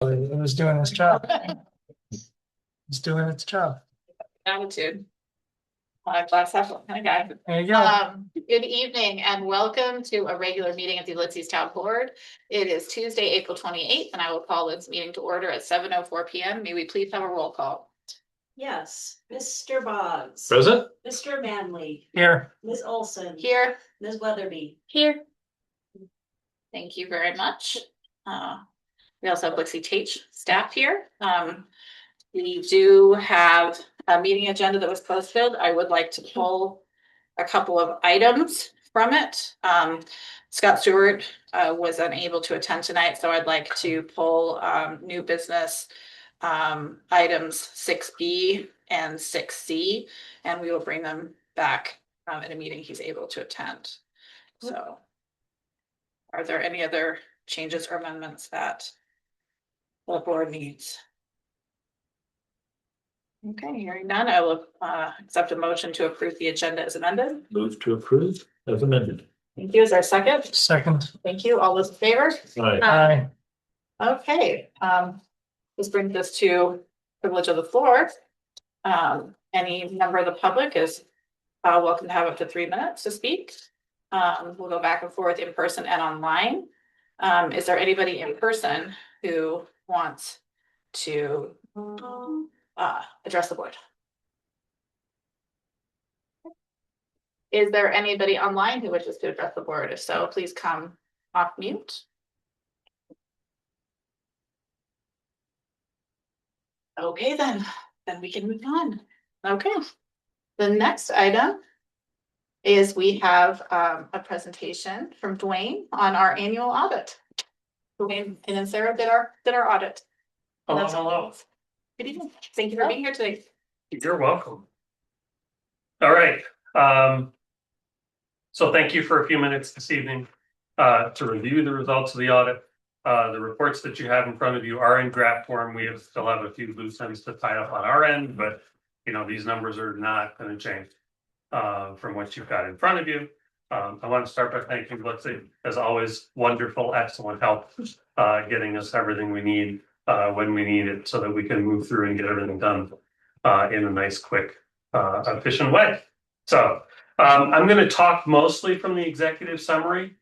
It was doing its job. It's doing its job. Attitude. Glass half full kind of guy. There you go. Good evening and welcome to a regular meeting of the Ulysses Town Board. It is Tuesday, April 28th, and I will call this meeting to order at 7:04 p.m. May we please have a roll call? Yes, Mr. Boggs. Present. Mr. Manley. Here. Ms. Olson. Here. Ms. Weatherby. Here. Thank you very much. We also have Lexi Tate staff here. We do have a meeting agenda that was posted. I would like to pull a couple of items from it. Scott Stewart was unable to attend tonight, so I'd like to pull new business items 6B and 6C, and we will bring them back in a meeting he's able to attend. So are there any other changes or amendments that the board needs? Okay, hearing none, I will accept a motion to approve the agenda as amended. Move to approve as amended. Thank you. Is there a second? Second. Thank you. All those in favor? Aye. Aye. Okay, this brings us to privilege of the floor. Any member of the public is welcome to have up to 3 minutes to speak. We'll go back and forth in person and online. Is there anybody in person who wants to address the board? Is there anybody online who wishes to address the board? If so, please come off mute. Okay, then we can move on. Okay, the next item is we have a presentation from Dwayne on our annual audit. Dwayne and then Sarah did our audit. Hello. Good evening. Thank you for being here today. You're welcome. All right. So thank you for a few minutes this evening to review the results of the audit. The reports that you have in front of you are in draft form. We still have a few loose ends to tie up on our end, but these numbers are not going to change from what you've got in front of you. I want to start by thanking Lexi, as always, wonderful, excellent help getting us everything we need when we need it so that we can move through and get everything done in a nice, quick, efficient way. So I'm going to talk mostly from the executive summary,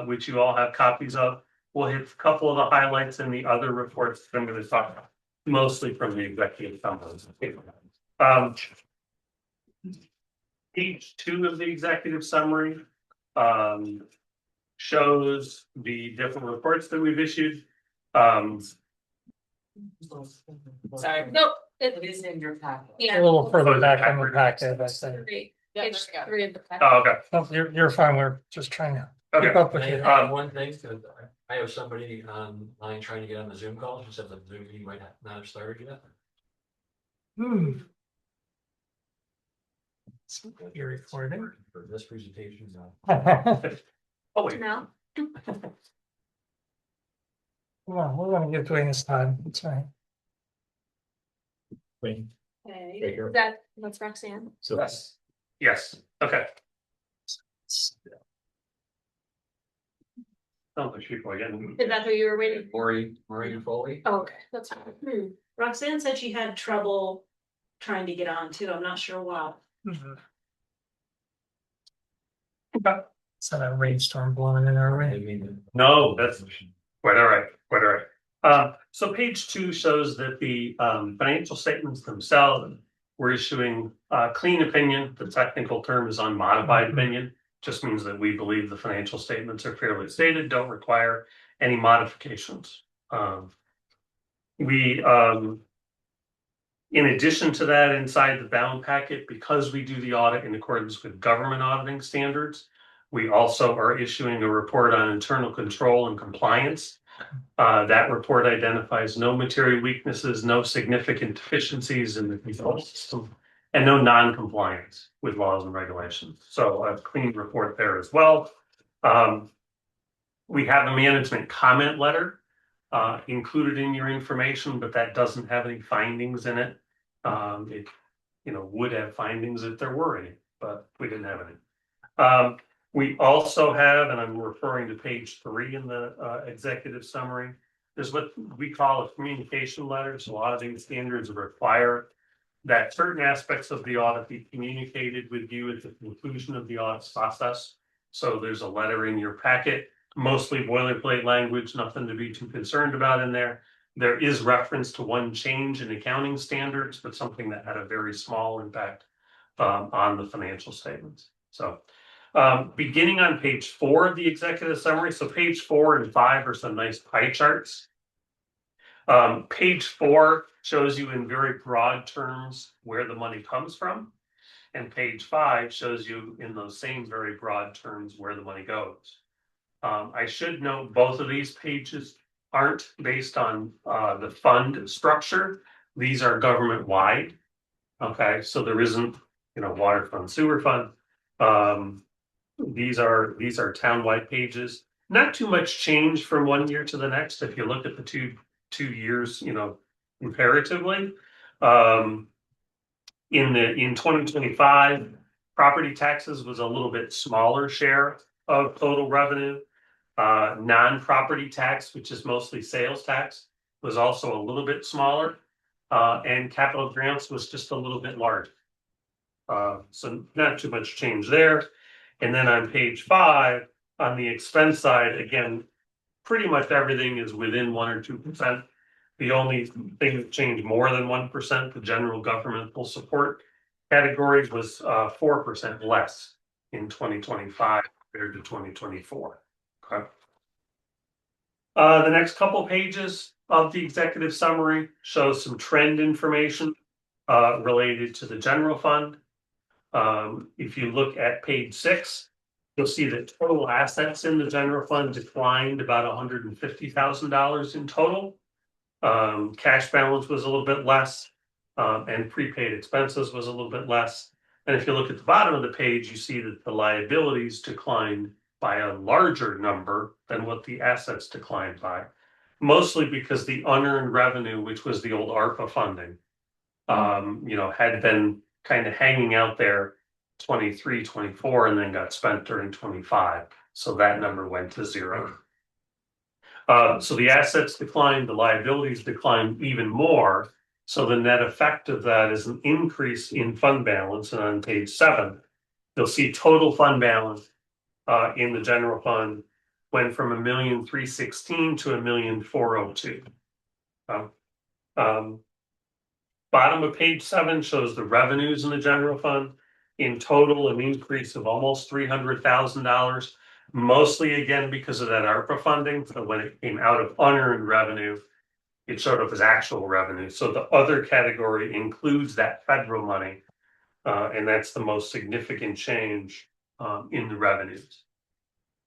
which you all have copies of. We'll hit a couple of the highlights in the other reports that I'm going to talk about, mostly from the executive summary. Page 2 of the executive summary shows the different reports that we've issued. Sorry. Nope. It is in your packet. Yeah. A little further back in the packet, I think. Great. Page 3 of the packet. Oh, okay. Oh, you're fine. We're just trying to keep Okay. up with you. One thing, because I have somebody online trying to get on the Zoom call. She said the Zoom meeting might not have started yet. You're recording. For this presentation, Oh, wait. No. Come on, we're gonna give Dwayne his time. That's right. Wait. Okay. Right here. That's Roxanne. So Yes. Okay. Oh, there's people again. Is that who you were waiting? Maureen Foley. Oh, okay, that's fine. Roxanne said she had trouble trying to get on too. I'm not sure why. Okay. Is that a rainstorm blowing in our I way? mean, No, that's quite all right. Quite all right. So page 2 shows that the financial statements themselves, we're issuing a clean opinion. The technical term is unmodified opinion. Just means that we believe the financial statements are fairly stated, don't require any modifications. In addition to that, inside the bound packet, because we do the audit in accordance with government auditing standards, we also are issuing a report on internal control and compliance. That report identifies no material weaknesses, no significant deficiencies in the control system, and no non-compliance with laws and regulations. So a clean report there as well. We have a management comment letter included in your information, but that doesn't have any findings in it. It would have findings if there were any, but we didn't have any. We also have, and I'm referring to page 3 in the executive summary, there's what we call a communication letter. So auditing standards require that certain aspects of the audit be communicated with you at the conclusion of the audit process. So there's a letter in your packet, mostly boilerplate language, nothing to be too concerned about in there. There is reference to one change in accounting standards, but something that had a very small impact on the financial statements. So beginning on page 4 of the executive summary. So page 4 and 5 are some nice pie charts. Page 4 shows you in very broad terms where the money comes from. And page 5 shows you in those same very broad terms where the money goes. I should note both of these pages aren't based on the fund structure. These are government wide. Okay, so there isn't, water fund, sewer fund. These are townwide pages. Not too much change from one year to the next. If you look at the two years, comparatively. In 2025, property taxes was a little bit smaller share of total revenue. Non-property tax, which is mostly sales tax, was also a little bit smaller. And capital grants was just a little bit larger. So not too much change there. And then on page 5, on the expense side, again, pretty much everything is within 1 or 2%. The only thing that changed more than 1%, the general governmental support category, was 4% less in 2025 compared to 2024. Okay. The next couple pages of the executive summary shows some trend information related to the general fund. If you look at page 6, you'll see that total assets in the general fund declined about $150,000 in total. Cash balance was a little bit less, and prepaid expenses was a little bit less. And if you look at the bottom of the page, you see that the liabilities declined by a larger number than what the assets declined by, mostly because the unearned revenue, which was the old ARPA funding, had been kind of hanging out there 23, 24, and then got spent during 25. So that number went to 0. So the assets declined, the liabilities declined even more. So the net effect of that is an increase in fund balance. And on page 7, you'll see total fund balance in the general fund went from $1,316,000 to $1,402,000. Bottom of page 7 shows the revenues in the general fund. In total, an increase of almost $300,000, mostly again because of that ARPA funding. So when it came out of unearned revenue, it showed up as actual revenue. So the other category includes that federal money, and that's the most significant change in the revenues.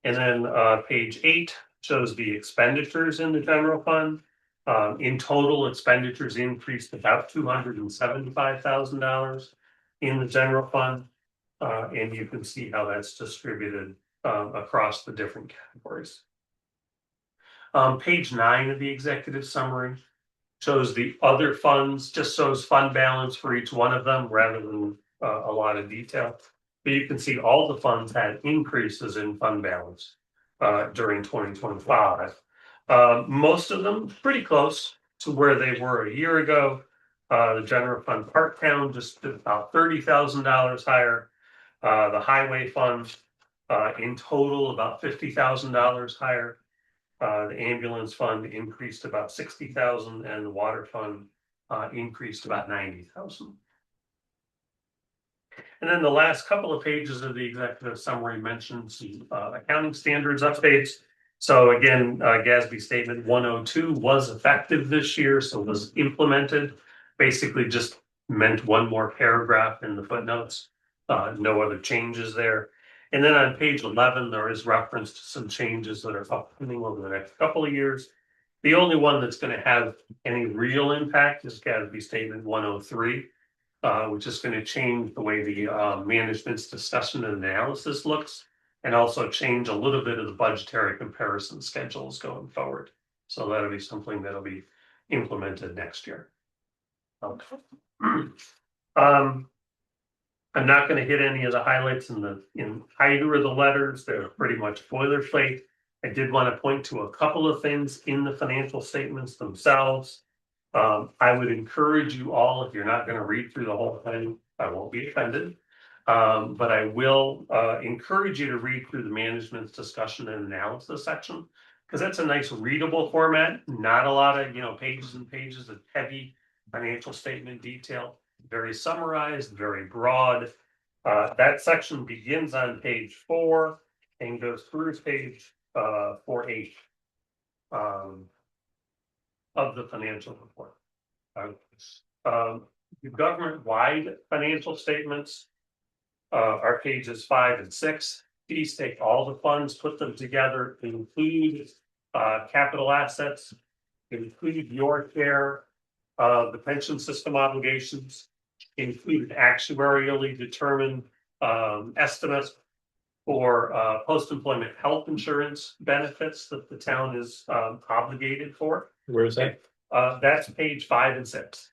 And then page 8 shows the expenditures in the general fund. In total, expenditures increased about $275,000 in the general fund, and you can see how that's distributed across the different categories. Page 9 of the executive summary shows the other funds, just shows fund balance for each one of them rather than a lot of detail. But you can see all the funds had increases in fund balance during 2025. Most of them pretty close to where they were a year ago. The general fund part count just about $30,000 higher. The highway fund in total about $50,000 higher. The ambulance fund increased about $60,000, and the water fund increased about $90,000. And then the last couple of pages of the executive summary mentions the accounting standards updates. So again, GASB statement 102 was effective this year, so was implemented. Basically just meant one more paragraph in the footnotes, no other changes there. And then on page 11, there is reference to some changes that are upcoming over the next couple of years. The only one that's going to have any real impact is GASB statement 103, which is going to change the way the management's discussion and analysis looks, and also change a little bit of the budgetary comparison schedules going forward. So that'll be something that'll be implemented next year. Okay. I'm not going to hit any of the highlights in either of the letters. They're pretty much boilerplate. I did want to point to a couple of things in the financial statements themselves. I would encourage you all, if you're not going to read through the whole thing, I won't be offended. But I will encourage you to read through the management's discussion and analysis section, because that's a nice readable format, not a lot of, pages and pages of heavy financial statement detail, very summarized, very broad. That section begins on page 4 and goes through page 4H of the financial report. The government-wide financial statements are pages 5 and 6. These take all the funds, put them together, include capital assets, include your share of the pension system obligations, include actuarially determined estimates for post-employment health insurance benefits that the town is obligated for. Where is that? That's page 5 and 6.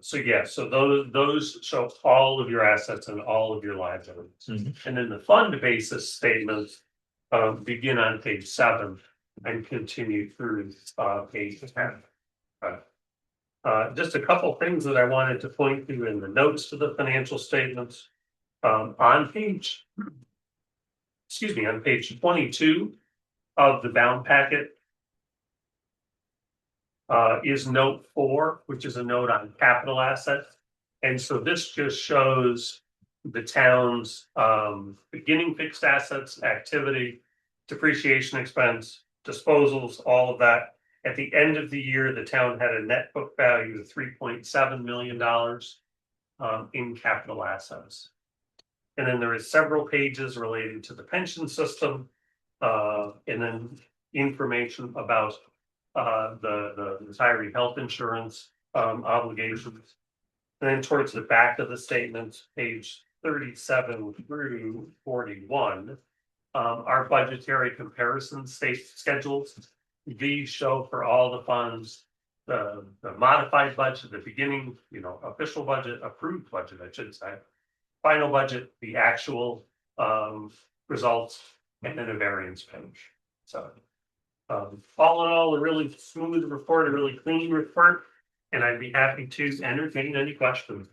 So those show all of your assets and all of your liabilities. And then the fund basis statements begin on page 7 and continue through page 10. Just a couple things that I wanted to point to in the notes to the financial statements. On page 22 of the bound packet is note 4, which is a note on capital assets. And so this just shows the town's beginning fixed assets, activity, depreciation expense, disposals, all of that. At the end of the year, the town had a net book value of $3.7 million in capital assets. And then there is several pages related to the pension system, and then information about the retiree health insurance obligations. And then towards the back of the statement, page 37 through 41, our budgetary comparison schedules. These show for all the funds, the modified budget, the beginning, official budget, approved budget, I should say, final budget, the actual results, and then a variance page. So all in all, a really smooth report, a really clean report, and I'd be happy to entertain any questions.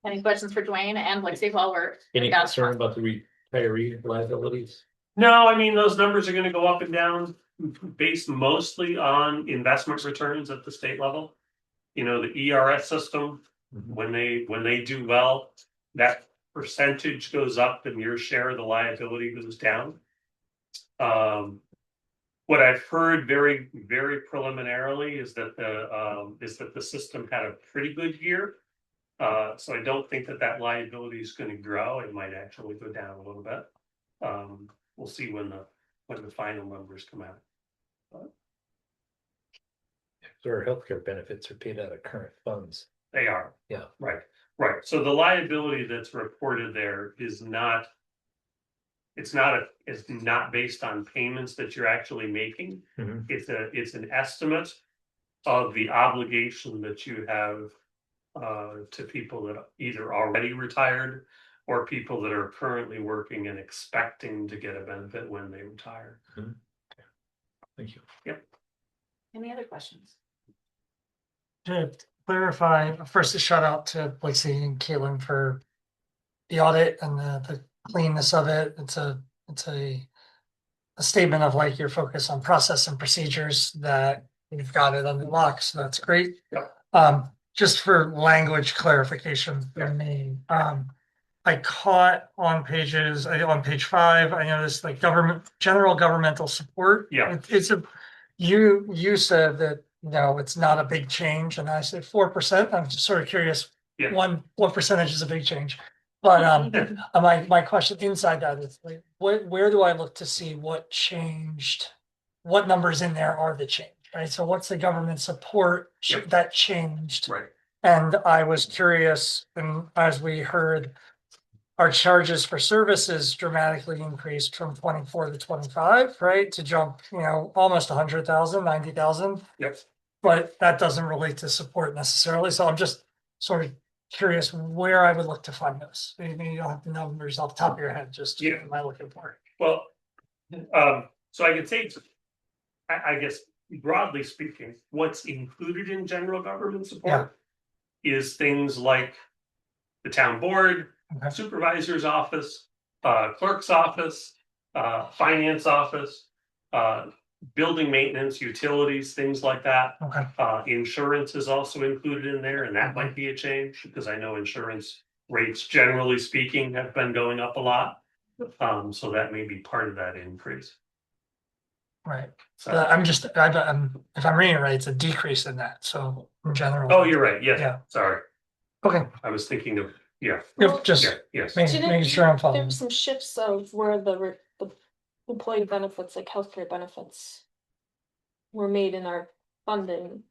Any questions for Dwayne and Lexi while we're? Any concern about the retiree liabilities? No, I mean, those numbers are going to go up and down based mostly on investment returns at the state level. The ERS system, when they do well, that percentage goes up and your share of the liability goes down. What I've heard very, very preliminarily is that the system had a pretty good year. So I don't think that liability is going to grow. It might actually go down a little bit. We'll see when the final numbers come out. So our healthcare benefits are paid out of current funds. They are. Yeah. Right. So the liability that's reported there is not. It's not based on payments that you're actually making. It's an estimate of the obligation that you have to people that either already retired or people that are currently working and expecting to get a benefit when they retire. Okay. Thank you. Yep. Any other questions? To clarify, first a shout out to Lexi and Caitlin for the audit and the cleanness of it. It's a statement of like your focus on process and procedures that you've got it under lock. So that's great. Yep. Just for language clarification for me, I caught on page 5, I noticed like general governmental support. Yeah. You said that, it's not a big change, and I said 4%. I'm just sort of curious, Yeah. what percentage is a big change? But my question inside that is like, where do I look to see what changed? What numbers in there are the change, right? So what's the government support that changed? Right. And I was curious, and as we heard, our charges for services dramatically increased from 24 to 25, right? To jump, almost 100,000, 90,000. Yep. But that doesn't relate to support necessarily. So I'm just sort of curious where I would look to fund those. Maybe you don't have the numbers off the top of your head, just Yeah. what am I looking for? Well, so I could say, I guess broadly speaking, what's included in general government support is things like the town board, Okay. supervisor's office, clerk's office, finance office, building maintenance, utilities, things like that. Okay, Insurance is also included in there, and that might be a change, because I know insurance rates, generally speaking, have been going up a lot. So that may be part of that increase. right. So, I'm just, if I'm reading it right, it's a decrease in that, so in general. oh, you're right, yes, Yeah. sorry, Okay, I was thinking of, yeah, yep, just yeah, yes. making sure I'm There following. were some shifts of where the employee benefits, like healthcare benefits. Were made in our funding,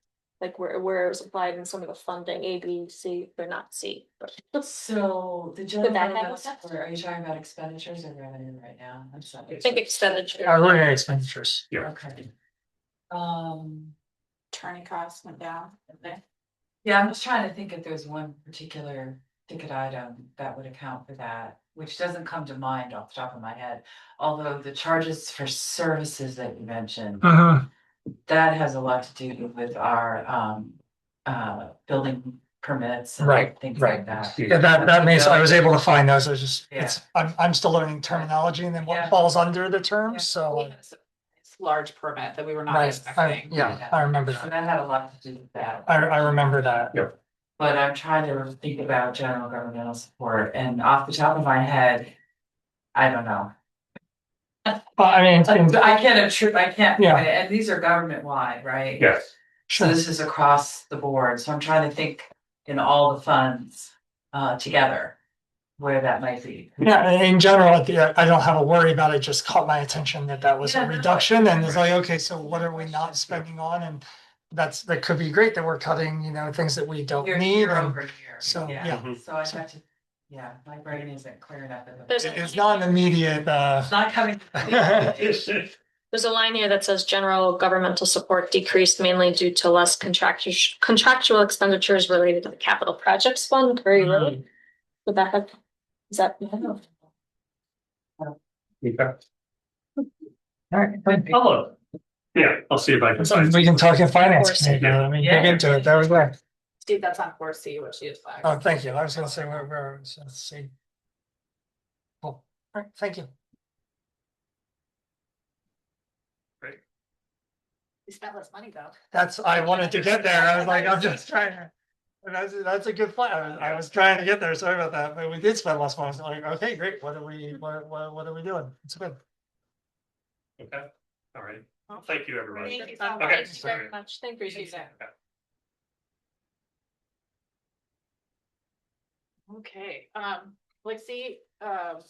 like where it was applied in some of the funding, A, B, C, they're not C, but. So the general that fund have that's for, are you talking about expenditures or revenue right now? I'm sorry. I think expenditure. I'm looking at expenditures. Yeah. Okay. Attorney costs went down. Okay. Yeah, I'm just trying to think if there's one particular ticket item that would account for that, which doesn't come to mind off the top of my head. Although the charges for services that you mentioned, that has a lot to do with our building permits and Right, things right. like that. Yeah, that makes, I was able to find those, I was just, Yeah. it's, I'm still learning terminology and then what Yeah. falls under the terms, Yeah. so. It's large permit that we were not Right, expecting. yeah, I remember So that. that had a lot to do with that. I remember that. Yep. But I'm trying to think about general governmental support, and off the top of my head, I don't know. I mean, I can't, Yeah. and these are government wide, right? Yes, So sure. this is across the board, so I'm trying to think in all the funds together where that might be. Yeah, in general, I don't have a worry about it, just caught my attention that was Yeah, a no, reduction and it's like, okay, so what are we not spending on? And that could be great that we're cutting, things that we don't need. Year And over year. so, yeah. Mhm. So I have to, my brain isn't clear enough. It's not an immediate, It's not coming. There's a line here that says general governmental support decreased mainly due to less contractual expenditures related to the capital projects fund, Curry Road. Would that have, is that? okay, All right, thank you. I'll look. Yeah, I'll see if I can So find. we can talk in finance, course. maybe, let me dig Yeah. into it, that was great. Steve, that's on 4C, which she is flagged. Oh, thank you, I was gonna say, let's see. Cool, all right, thank you. We spent less money though. I wanted to get there, I was like, I'm just trying to. And that's a good plan, I was trying to get there, sorry about that, but we did spend less money, so like, okay, great, what are we doing? It's good. Okay, all right, thank you, everybody. Thank you so much. Okay. Thank you very much, thank you. Appreciate that. Okay, let's see, are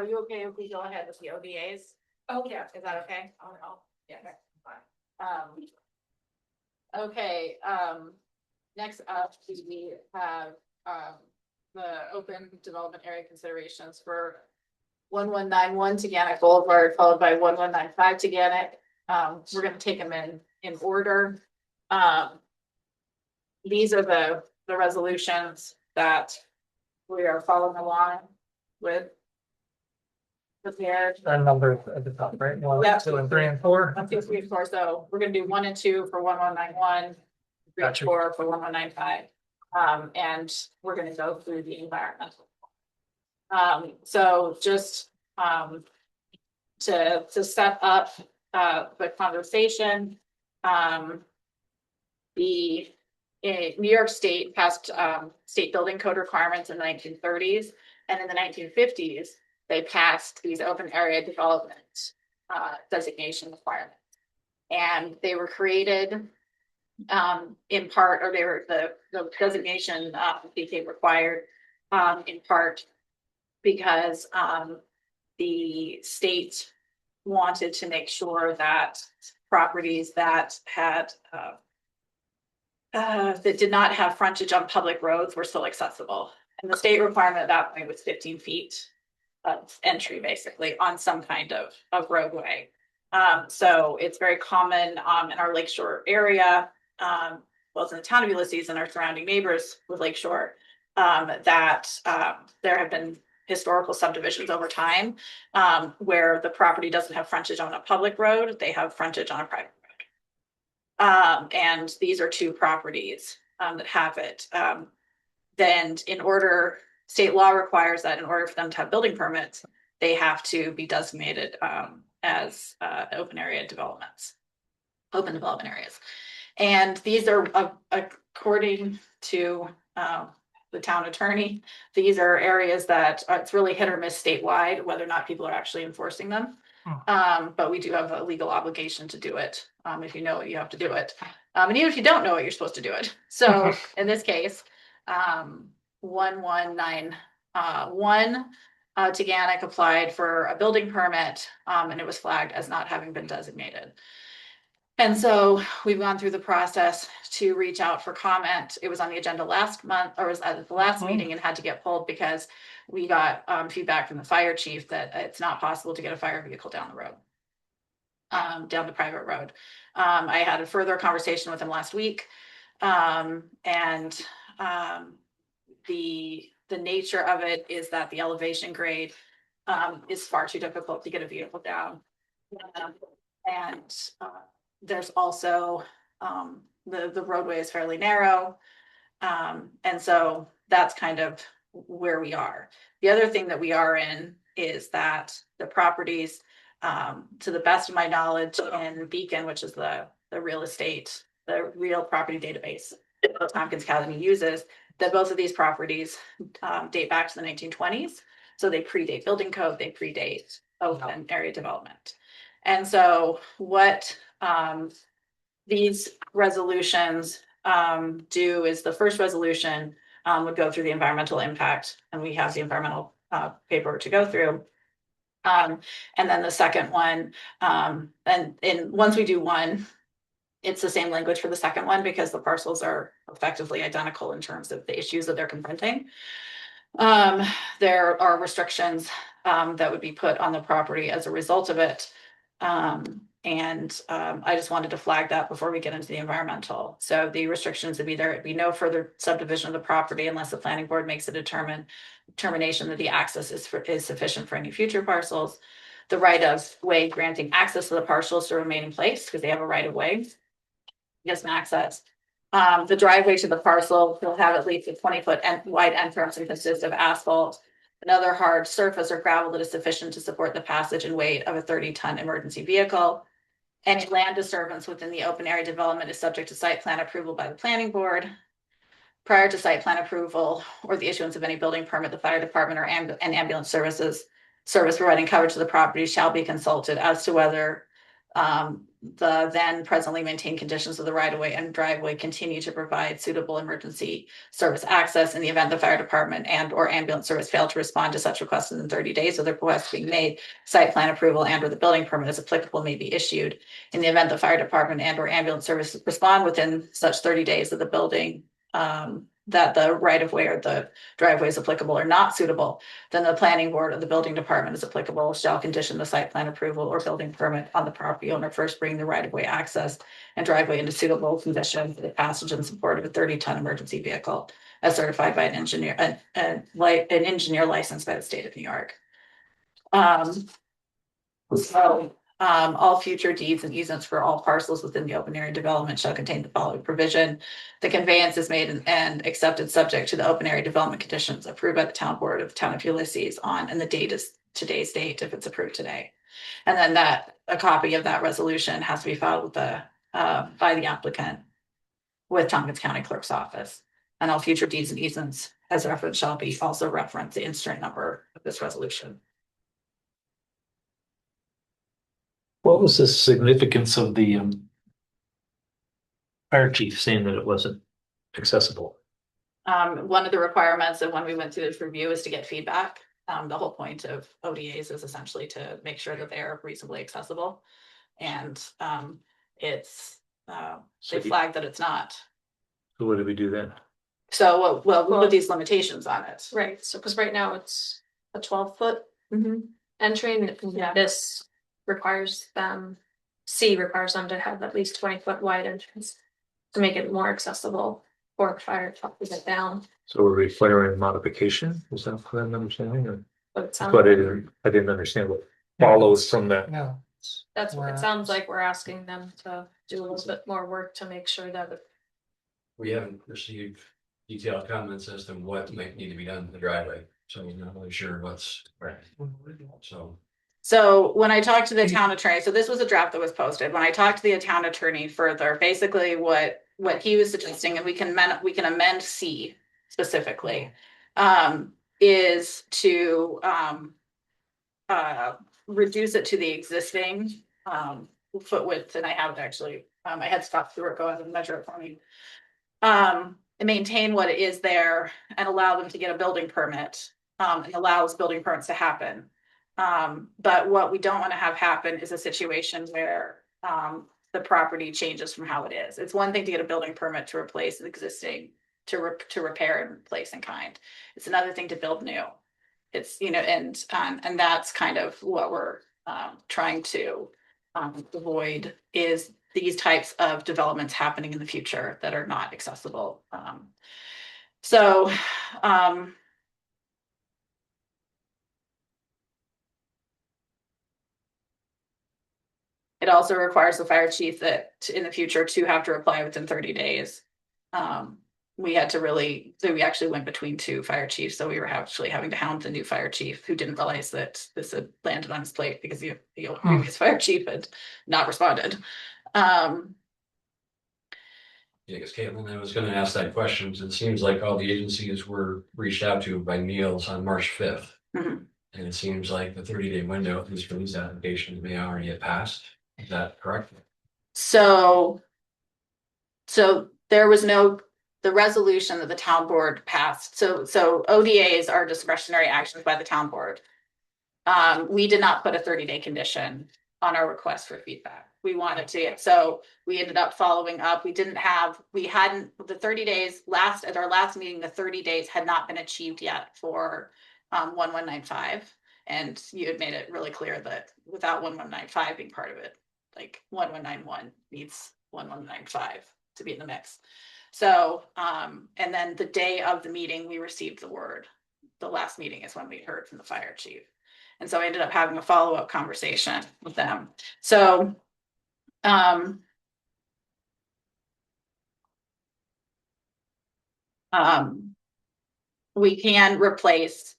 you okay if we go ahead with the ODAs? Oh, yeah. Is that okay? Oh, no, yeah, that's fine. Okay, next up, we have, the open development area considerations for 1191 Teganic Boulevard, followed by 1195 Teganic. We're gonna take them in order. These are the resolutions that we are following along with. Prepared. That number at the top, right? One, Yeah. 2, and 3, and 4. 1, 2, 3, 4, so we're gonna do 1 and 2 for 1191. 3 and Gotcha. 4 for 1195. And we're gonna go through the environmental. So just to set up the conversation. The New York State passed state building code requirements in the 1930s, and in the 1950s, they passed these open area development designation requirements. And they were created in part, or they were the designation became required in part because the state wanted to make sure that properties that had that did not have frontage on public roads were still accessible. And the state requirement at that point was 15 feet of entry, basically, on some kind of roadway. So it's very common in our lakeshore area well, it's in the town of Ulysses and our surrounding neighbors with Lake Shore, there have been historical subdivisions over time, where the property doesn't have frontage on a public road, they have frontage on a private road. And these are two properties, that have it. Then state law requires that in order for them to have building permits, they have to be designated, as, open development areas. And these are, according to, the town attorney, these are areas that it's really hit or miss statewide, whether or not people are actually enforcing them. But we do have a legal obligation to do it. If you know it, you have to do it. And even if you don't know it, you're supposed to do it. So in this case, 1191, Teganic applied for a building permit, and it was flagged as not having been designated. And so we've gone through the process to reach out for comment. It was on the agenda last month, or was at the last meeting, and had to get pulled because we got feedback from the fire chief that it's not possible to get a fire vehicle down the road, down the private road. I had a further conversation with him last week, and the nature of it is that the elevation grade is far too difficult to get a vehicle down. And there's also, the roadway is fairly narrow. And so that's kind of where we are. The other thing that we are in is that the properties, to the best of my knowledge, in Beacon, which is the real estate, the real property database that Tompkins County uses, that both of these properties date back to the 1920s. So they predate building code, they predate open area development. And so what these resolutions do is, the first resolution would go through the environmental impact, and we have the environmental paperwork to go through. And then the second one, and once we do one, it's the same language for the second one because the parcels are effectively identical in terms of the issues that they're confronting. There are restrictions that would be put on the property as a result of it. I just wanted to flag that before we get into the environmental. So the restrictions would be there would be no further subdivision of the property unless the planning board makes a determination that the access is sufficient for any future parcels. The right of way granting access to the parcels to remain in place because they have a right of way. Yes, access. The driveway to the parcel will have at least a 20-foot wide entrance and consist of asphalt, another hard surface or gravel that is sufficient to support the passage and weight of a 30-ton emergency vehicle. Any land disturbance within the open area development is subject to site plan approval by the planning board. Prior to site plan approval or the issuance of any building permit, the fire department or ambulance service providing coverage to the property shall be consulted as to whether the then presently maintained conditions of the right of way and driveway continue to provide suitable emergency service access in the event the fire department and or ambulance service fail to respond to such requests within 30 days of the request being made. Site plan approval and or the building permit as applicable may be issued. In the event the fire department and or ambulance service respond within such 30 days of the building, that the right of way or the driveway is applicable or not suitable, then the planning board or the building department is applicable shall condition the site plan approval or building permit on the property owner first bringing the right of way access and driveway into suitable condition for the passage and support of a 30-ton emergency vehicle as certified by an engineer, an engineer licensed by the state of New York. All future deeds and easements for all parcels within the open area development shall contain the following provision. The conveyance is made and accepted subject to the open area development conditions approved by the town board of the town of Ulysses on, and the date is today's date if it's approved today. And then a copy of that resolution has to be filed with by the applicant with Tompkins County Clerk's office. And all future deeds and easements as referenced shall be also reference the instrument number of this resolution. What was the significance of the fire chief saying that it wasn't accessible? One of the requirements that when we went through this review is to get feedback. The whole point of ODAs is essentially to make sure that they are reasonably accessible. And they flagged that it's not. So what did we do then? So, well, we put these limitations on it. Right, so because right now it's a 12-foot Mhm. entry, and Yeah. this requires them to have at least 20-foot wide entrance. to make it more accessible for fire truck to get down. So we're requiring modification, is that what I'm understanding, or? But it That's sounds, what I didn't understand what follows from that. No. that's what We're- it sounds like. We're asking them to do a little bit more work to make sure that it- We haven't received detailed comments as to what might need to be done to the driveway, so we're not really sure what's. Right. So. So when I talked to the town attorney, so this was a draft that was posted, when I talked to the town attorney further, basically what he was suggesting, and we can amend C specifically. Is to reduce it to the existing foot width, and I have it actually, I had stopped through it, go ahead and measure it for me. And maintain what it is there and allow them to get a building permit, and allows building permits to happen. But what we don't want to have happen is a situation where the property changes from how it is. It's one thing to get a building permit to replace an existing, to repair and replace in kind. It's another thing to build new. It's, and that's kind of what we're trying to avoid, is these types of developments happening in the future that are not accessible. So it also requires the fire chief that in the future to have to reply within 30 days. We actually went between two fire chiefs, so we were actually having to hound the new fire chief who didn't realize that this had landed on his plate because the previous fire chief had not responded. Yeah, because Caitlin, I was gonna ask that question. It seems like all the agencies were reached out to by Niels on March 5th. Mhm. And it seems like the 30-day window, at least for these applications, may already have passed. Is that correct? So there was the resolution that the town board passed. So ODAs are discretionary actions by the town board. We did not put a 30-day condition on our request for feedback. We wanted to, so we ended up following up. The 30 days at our last meeting, the 30 days had not been achieved yet for 1195. And you had made it really clear that without 1195 being part of it, like 1191 needs 1195 to be in the mix. So, and then the day of the meeting, we received the word. The last meeting is when we heard from the fire chief. And so I ended up having a follow-up conversation with them. So, we can replace,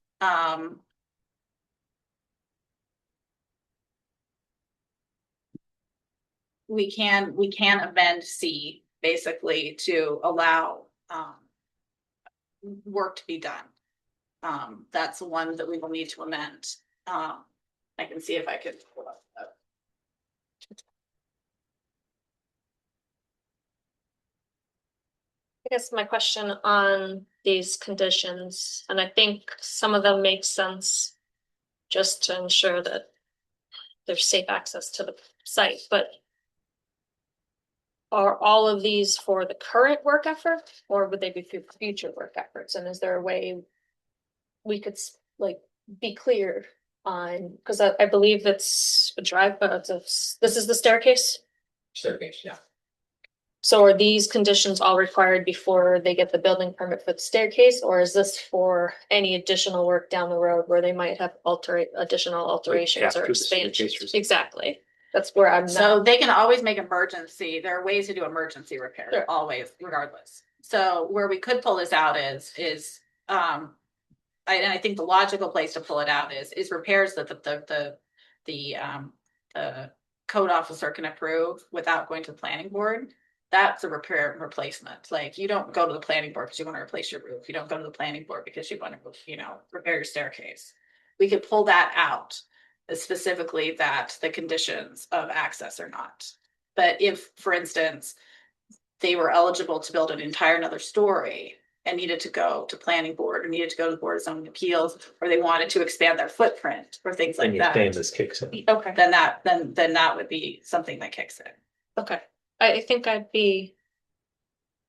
we can amend C basically to allow, work to be done. That's the one that we will need to amend. I can see if I could pull up. I guess my question on these conditions, and I think some of them make sense just to ensure that there's safe access to the site, but are all of these for the current work effort, or would they be for future work efforts? And is there a way we could be clear on, because I believe it's a drive, but this is the staircase. Staircase, yeah. So are these conditions all required before they get the building permit for the staircase, or is this for any additional work down the road where they might have additional alterations or after the staircase expansions? or something. Exactly. That's where I'm So not. they can always make emergency. There are ways to do emergency repair, Sure. always, regardless. So where we could pull this out is, and I think the logical place to pull it out is repairs that the code officer can approve without going to the planning board. That's a repair and replacement. Like, you don't go to the planning board because you want to replace your roof. You don't go to the planning board because you want to, repair your staircase. We could pull that out, specifically that the conditions of access are not. But if, for instance, they were eligible to build an entire another story and needed to go to planning board or needed to go to the board of zoning appeals, or they wanted to expand their footprint or things Then like you're that, saying this kicks in. Okay. then that would be something that kicks in. Okay. I think I'd be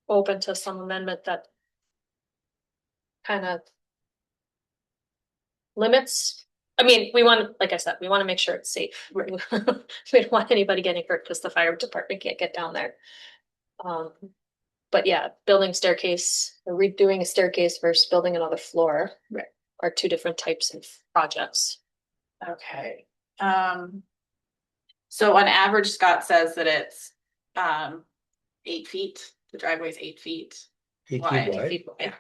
open to some amendment that kind of limits. I mean, like I said, we want to make sure it's safe. Right. We don't want anybody getting hurt because the fire department can't get down there. But yeah, building staircase, or redoing a staircase versus building another floor. Right. Are two different types of projects. Okay, so on average, Scott says that it's, 8 feet, the driveway's 8 feet 8 feet wide. wide? Yeah,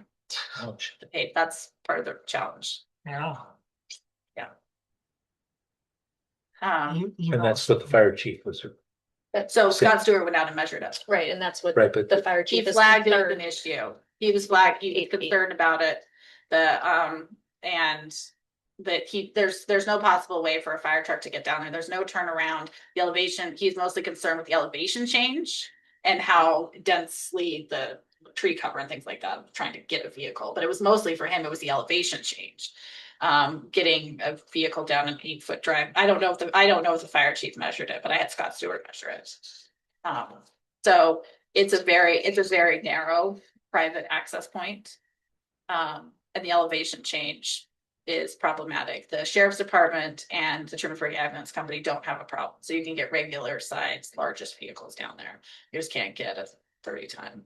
Ouch. that's part of the challenge. Yeah. Um, And that's what the fire chief was, so Scott Stewart went out and measured it. Right, and that's what right, but the fire He chief is flagged it as an concerned. issue. He was flagged, he was 8 feet. concerned about it. And that there's no possible way for a fire truck to get down there. There's no turnaround. The elevation, he's mostly concerned with the elevation change and how densely the tree cover and things like that, trying to get a vehicle. But it was mostly for him, it was the elevation change. Getting a vehicle down an 8-foot drive. I don't know if the fire chief measured it, but I had Scott Stewart measure it. So it's a very narrow private access point. And the elevation change is problematic. The sheriff's department and the Trimford Ambulance Company don't have a problem. So you can get regular sized, largest vehicles down there. You just can't get a 30-ton.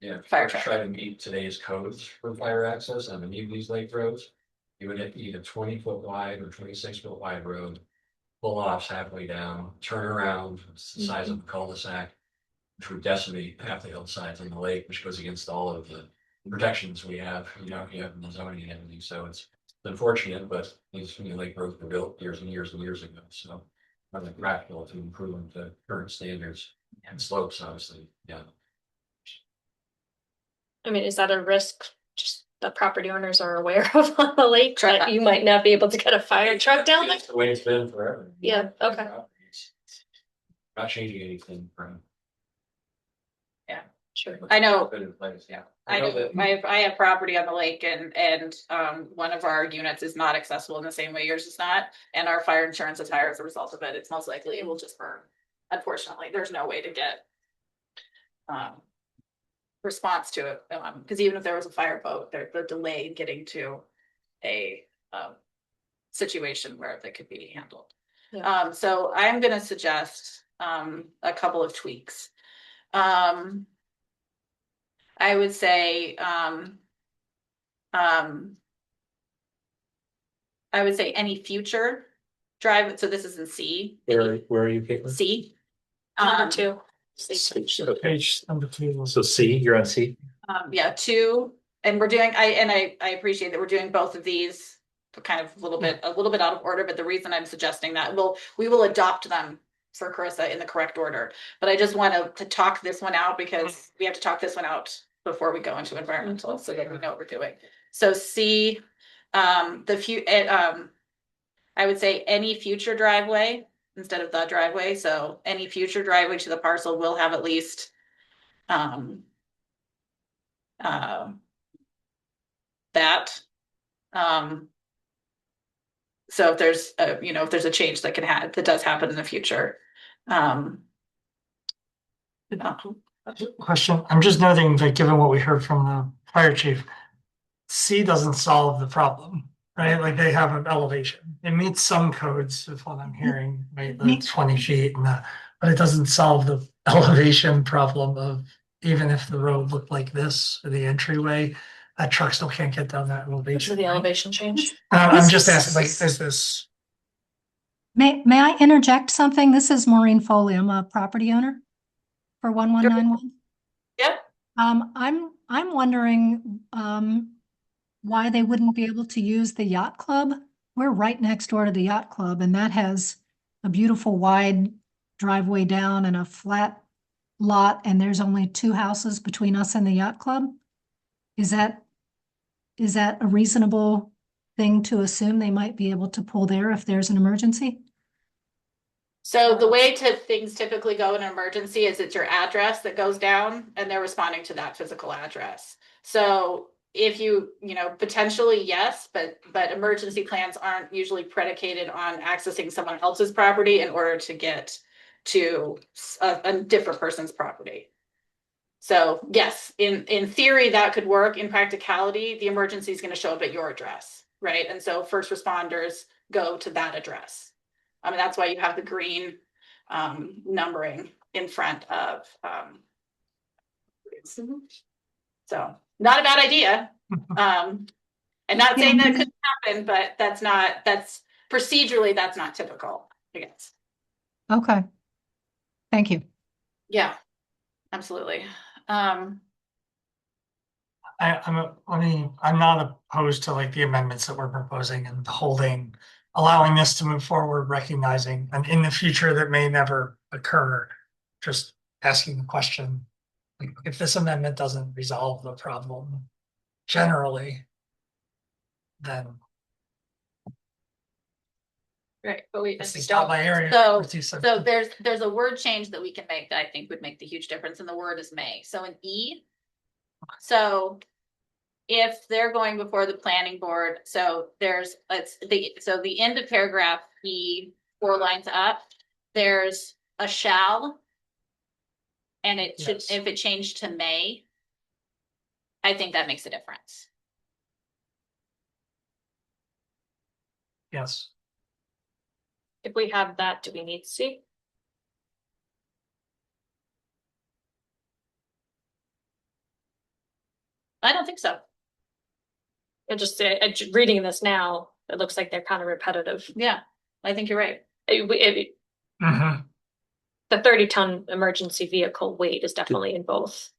Yeah, Fire if you try to meet today's codes for fire access on any of these lake roads, you would have either 20-foot wide or 26-foot wide road, pull offs halfway down, turn around, it's the size of a cul-de-sac, which would decimate half the hillsides on the lake, which goes against all of the protections we have, you have in the zoning and everything, so it's unfortunate, but these lake roads were built years and years and years ago, so. Are they practical to improve the current standards and slopes, obviously, yeah. I mean, is that a risk just that property owners are aware of on the lake, that you might not be able to get a fire truck down there? It's the way it's been forever. Yeah, okay. Not changing anything from. Sure. I know. Been in place, yeah. I know, I have property on the lake and one of our units is not accessible in the same way yours is not. And our fire insurance is higher as a result of it. It's most likely it will just burn. Unfortunately, there's no way to get response to it. Because even if there was a fireboat, the delay in getting to a situation where they could be handled. Yeah. So I'm gonna suggest a couple of tweaks. I would say, any future drive, so this is in C. where are you, Caitlin? C. Number two. Okay, Page number 2. so C, you're on C? Yeah, 2, and we're doing, I appreciate that we're doing both of these kind of a little bit out of order, but the reason I'm suggesting that, we will adopt them for Carissa in the correct order. But I just want to talk this one out because we have to talk this one out before we go into environmental, so that we know what we're doing. So C, I would say any future driveway instead of the driveway. So any future driveway to the parcel will have at least that. So if there's a change that does happen in the future. Question, I'm just noting that given what we heard from the fire chief, C doesn't solve the problem, right? Like they have an elevation. It meets some codes of what I'm hearing, right? The 20 feet but it doesn't solve the elevation problem of even if the road looked like this, or the entryway, that truck still can't get down that This elevation. is the right? elevation change. I'm just asking, like, is this? May I interject something? This is Maureen Foley. I'm a property owner for 1191. Yep. I'm wondering, why they wouldn't be able to use the yacht club. We're right next door to the yacht club and that has a beautiful wide driveway down and a flat lot and there's only 2 houses between us and the yacht club. Is that a reasonable thing to assume they might be able to pull there if there's an emergency? So the way things typically go in an emergency is it's your address that goes down and they're responding to that physical address. So if potentially yes, but emergency plans aren't usually predicated on accessing someone else's property in order to get to a different person's property. So yes, in theory that could work. In practicality, the emergency is going to show up at your address, right? And so first responders go to that address. I mean, that's why you have the green numbering in front of So, not a bad idea. I'm not saying that couldn't happen, but that's procedurally, that's not typical, I guess. Okay. Thank you. Yeah, absolutely. I'm not opposed to like the amendments that we're proposing and holding, allowing this to move forward, recognizing, and in the future that may never occur. Just asking the question, like, if this amendment doesn't resolve the problem generally, then Right, but we it's not my area. So, of expertise. so there's a word change that we can make that I think would make the huge difference, and the word is may. So an E. So if they're going before the planning board, so the end of paragraph E, 4 lines up, there's a shall. And it should, Yes. if it changed to may, I think that makes a difference. Yes. If we have that, do we need C? I don't think so. I just reading this now, it looks like they're kind of repetitive. Yeah, I think you're right. Mhm. The 30-ton emergency vehicle weight is definitely in both.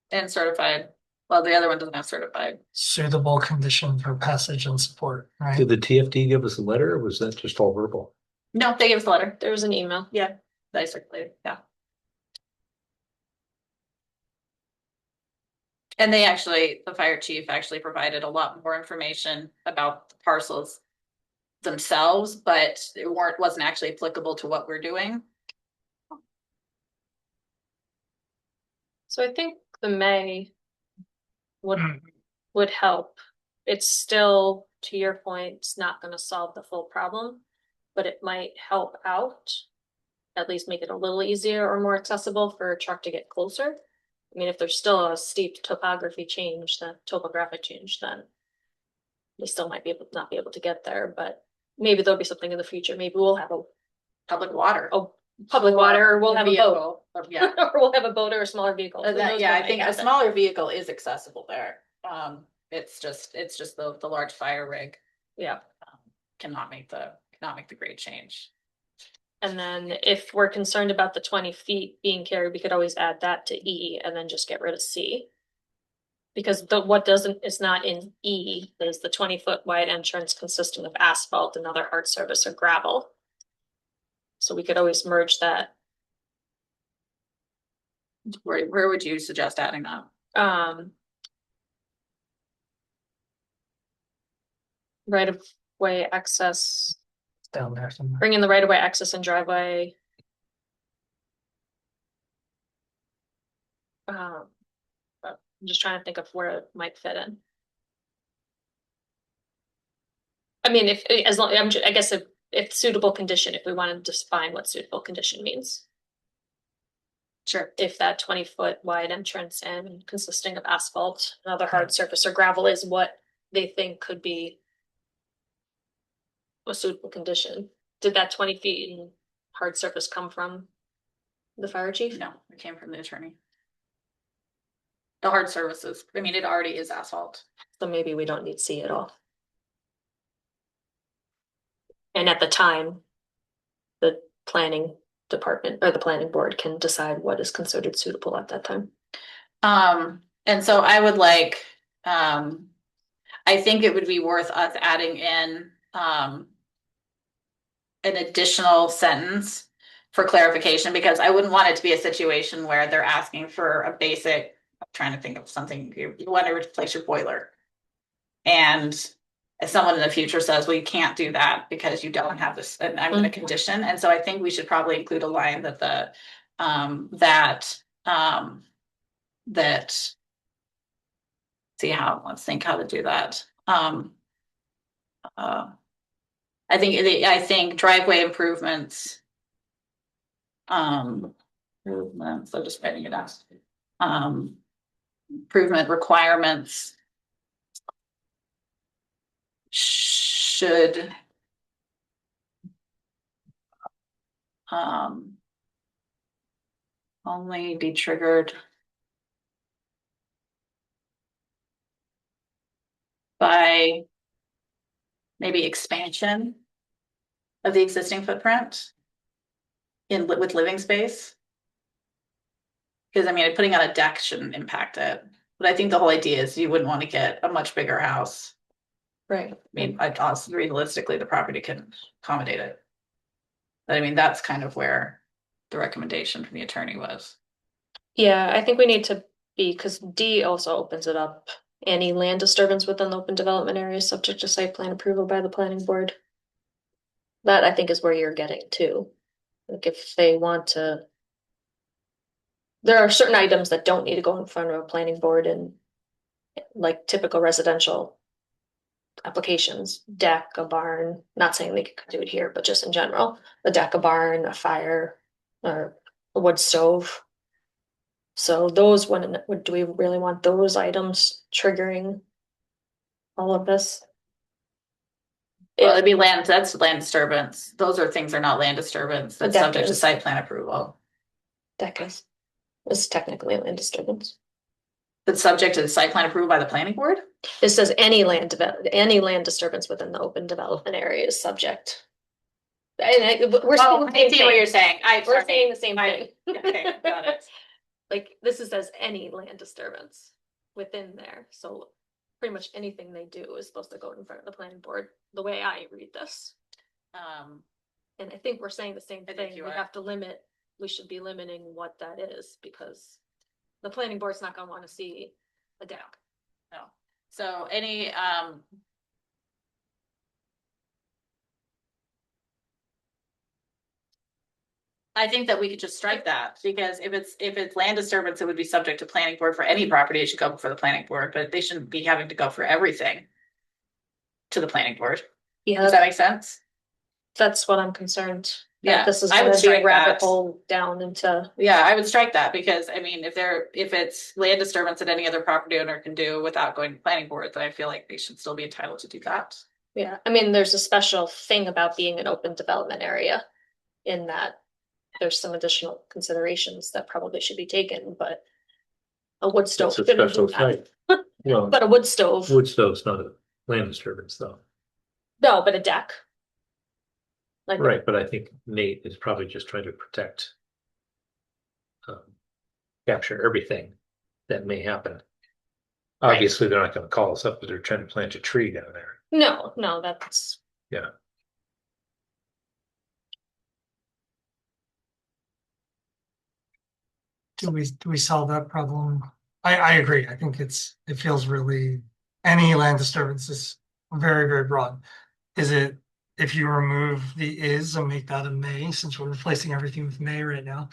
And certified. Well, the other one doesn't have certified. Suitable condition for passage and support, right? Did the TFD give us a letter or was that just all verbal? No, they gave us a letter. There was an email. Yeah, that I circulated. Yeah. And the fire chief actually provided a lot more information about the parcels themselves, but it wasn't actually applicable to what we're doing. So I think the may would help. It's still, to your point, it's not going to solve the full problem, but it might help out, at least make it a little easier or more accessible for a truck to get closer. I mean, if there's still a steep topographic change, then they still might not be able to get there, but maybe there'll be something in the future. Maybe we'll have a Public water. public water, or we'll have a boat. Vehicle. Yeah. Or we'll have a boat or a smaller vehicle. Who knows Yeah, what I might think a happen. smaller vehicle is accessible there. It's just the large fire rig Yeah. cannot make the grade change. And then if we're concerned about the 20 feet being carried, we could always add that to E and then just get rid of C. Because what is not in E is the 20-foot wide entrance consisting of asphalt and other hard surface or gravel. So we could always merge that. Where would you suggest adding that? Right of way access, Down there somewhere. bring in the right of way access and driveway. I'm just trying to think of where it might fit in. I mean, I guess if suitable condition, if we wanted to define what suitable condition means. Sure. If that 20-foot wide entrance and consisting of asphalt and other hard surface or gravel is what they think could be a suitable condition. Did that 20 feet in hard surface come from the fire chief? No, it came from the attorney. The hard surfaces. I mean, it already is asphalt. So maybe we don't need C at all. And at the time, the planning department or the planning board can decide what is considered suitable at that time. And so I would like, I think it would be worth us adding in, an additional sentence for clarification, because I wouldn't want it to be a situation where they're asking for a basic, I'm trying to think of something, you want to replace your boiler. And if someone in the future says, well, you can't do that because you don't have this, and I'm in a condition. And so I think we should probably include a line that let's think how to do that. I think driveway improvements. Improvements, I'm just writing it out. Improvement requirements should only be triggered by maybe expansion of the existing footprint with living space. Because I mean, putting on a deck shouldn't impact it, but I think the whole idea is you wouldn't want to get a much bigger house. Right. I mean, honestly, realistically, the property can accommodate it. But I mean, that's kind of where the recommendation from the attorney was. Yeah, I think we need to be, because D also opens it up. Any land disturbance within the open development area is subject to site plan approval by the planning board. That I think is where you're getting to. Like if they want to. There are certain items that don't need to go in front of a planning board and like typical residential applications, deck, a barn, not saying they could do it here, but just in general, a deck, a barn, a fire, or a wood stove. So those, do we really want those items triggering all of this? Well, it'd be land, that's land disturbance. Those are things are not land disturbance. That's deck subject to is. site plan approval. Deck is technically a land disturbance. That's subject to the site plan approval by the planning board? It says any land disturbance within the open development area is subject. We're Oh, saying I see what you're saying. We're saying the same thing. Okay, got it. Like this is says any land disturbance within there, so pretty much anything they do is supposed to go in front of the planning board, the way I read this. And I think we're saying the same I think thing, you we are. have to limit, we should be limiting what that is, because the planning board's not gonna wanna see a deck. No. So any, I think that we could just strike that, because if it's land disturbance, it would be subject to planning board for any property. It should go before the planning board, but they shouldn't be having to go for everything to the planning board. Yeah, Does that make sense? that's what I'm concerned. that Yeah, This is I would gonna be a strike rabbit that. hole down into, Yeah, I would strike that, because I mean, if it's land disturbance that any other property owner can do without going to planning board, then I feel like they should still be entitled to do that. yeah, I mean, there's a special thing about being an open development area. In that there's some additional considerations that probably should be taken, but. A wood stove. It's a couldn't special do that. site. Well, But a wood stove, wood stove's not a land disturbance though. no, but a deck. Like. Right, but I think Nate is probably just trying to protect. Capture everything that may happen. Right. Obviously, they're not gonna call us up, but they're trying to plant a tree down there. No, that's. Yeah. Do we solve that problem? I agree. I think it feels really, any land disturbance is very, very broad. Is it, if you remove the is and make that a may, since we're replacing everything with may right now?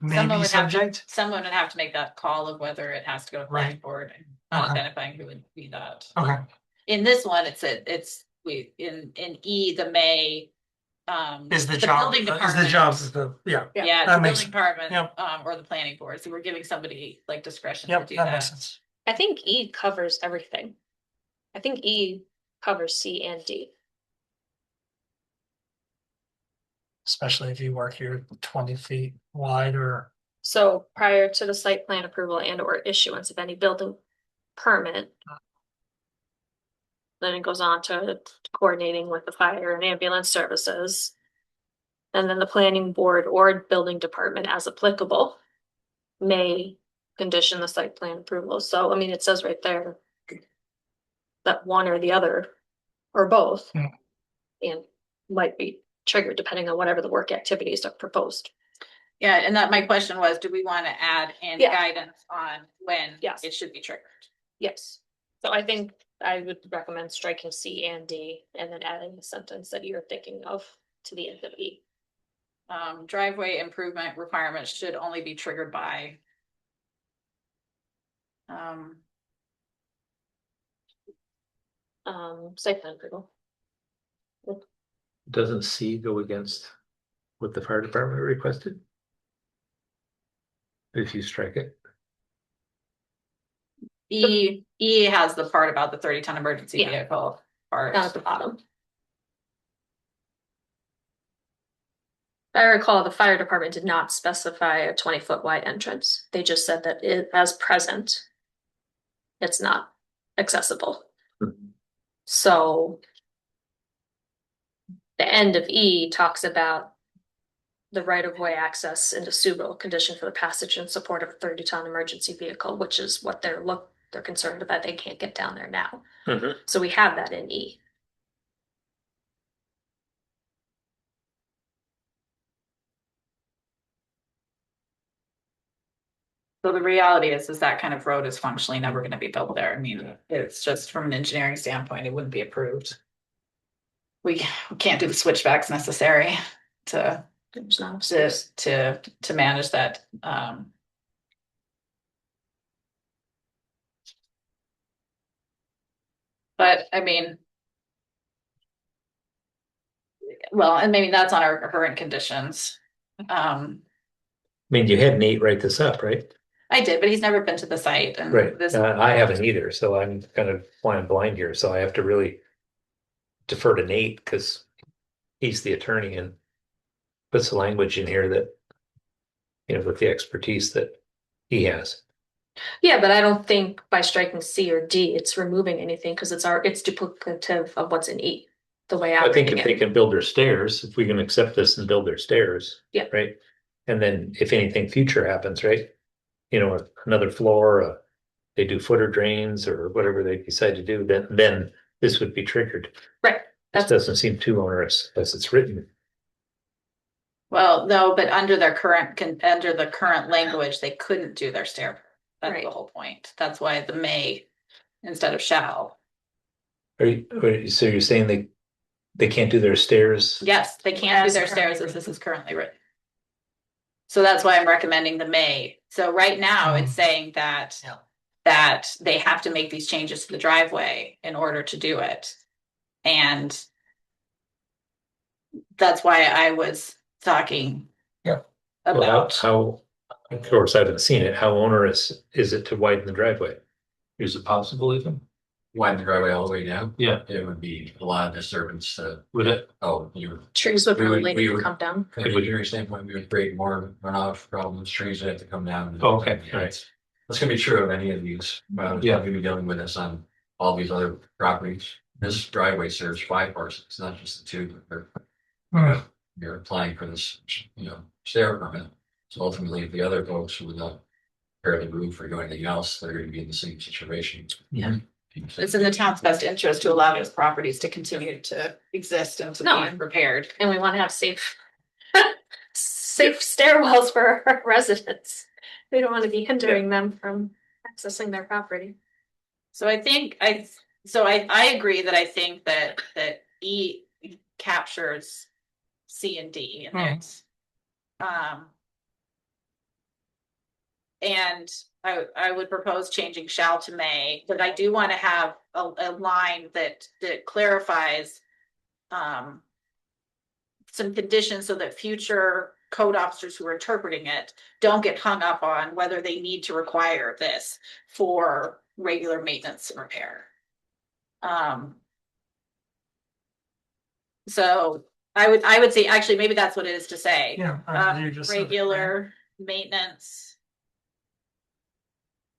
Maybe subject, Someone would have to make that call of whether it has to go to planning Right. board and Okay. identifying who would be that. okay, In this one, in E, the may. is the job, building is the department. jobs, is the, yeah, Yeah, that the makes building department, yep. or the planning board, so we're giving somebody like discretion to yep, do that makes that. sense. I think E covers everything. I think E covers C and D. Especially if you work here 20 feet wide or, So prior to the site plan approval and or issuance of any building permit. Then it goes on to coordinating with the fire and ambulance services. And then the planning board or building department as applicable may condition the site plan approval. So, I mean, it says right there that one or the other or both Hmm. and might be triggered depending on whatever the work activities are proposed. Yeah, and that my question was, do we want to add in Yeah. guidance on when Yes. it should be triggered? Yes. So I think I would recommend striking C and D and then adding the sentence that you're thinking of to the end of E. Driveway improvement requirements should only be triggered by. Site plan approval. Doesn't C go against what the fire department requested? If you strike it, E has the part about the 30-ton emergency Yeah. vehicle part. Down at the bottom. If I recall, the fire department did not specify a 20-foot wide entrance. They just said that it, as present, it's not accessible. Mhm. So the end of E talks about the right-of-way access into suitable condition for the passage and support of a 30-ton emergency vehicle, which is what they're concerned about. They can't get down there now. Mhm. So we have that in E. So the reality is that kind of road is functionally never gonna be built there. I mean, it's just from an engineering standpoint, it wouldn't be approved. We can't do the switchbacks necessary to, There's not a to, space. to manage that, But I mean. Well, and maybe that's on our current conditions. I mean, you had Nate write this up, right? I did, but he's never been to the site and Right. this, I haven't either, so I'm kind of flying blind here, so I have to really defer to Nate because he's the attorney and puts the language in here that, with the expertise that he has. Yeah, but I don't think by striking C or D, it's removing anything because it's duplicative of what's in E. The way I'm I think reading if they it. can build their stairs, if we can accept this and build their stairs. Yeah. Right? And then if anything future happens, right? Another floor, they do footer drains or whatever they decide to do, then this would be triggered. Right. This doesn't seem too onerous as it's written. well, no, but under the current language, they couldn't do their stair. That's Right. the whole point. That's why the may instead of shall. So you're saying they can't do their stairs? Yes, they can't do As their stairs currently as this is currently written. So that's why I'm recommending the may. So right now it's saying that. Yeah. That they have to make these changes to the driveway in order to do it. And. That's why I was talking. Yeah. Well, About, how, of course, I haven't seen it. How onerous is it to widen the driveway? Is it possible even? Widen the driveway all the way down, Yeah. it would be a lot of disturbance to, Would it? Trees would We would- probably we need to would- come down. from an engineering standpoint, we would create more runoff problems, trees would have to come down. Oh, okay, all right. That's gonna be true of any of these, Yeah. we'll be dealing with this on all these other properties. This driveway serves 5 parcels, not just the 2, but you're applying for this, stair permit. So ultimately, if the other folks with a fairly roof or doing anything else, they're gonna be in the same situation. Yeah. it's in the town's best interest to allow those properties to continue to exist and to No. be repaired. And we want to have safe stairwells for our residents. We don't want to be hindering them from accessing their property. So I think I agree that I think that E captures C and D in it. And I would propose changing shall to may, but I do want to have a line that clarifies some conditions so that future code officers who are interpreting it don't get hung up on whether they need to require this for regular maintenance and repair. So I would say, actually, maybe that's what it is to say. Yeah. You just said it, Regular maintenance,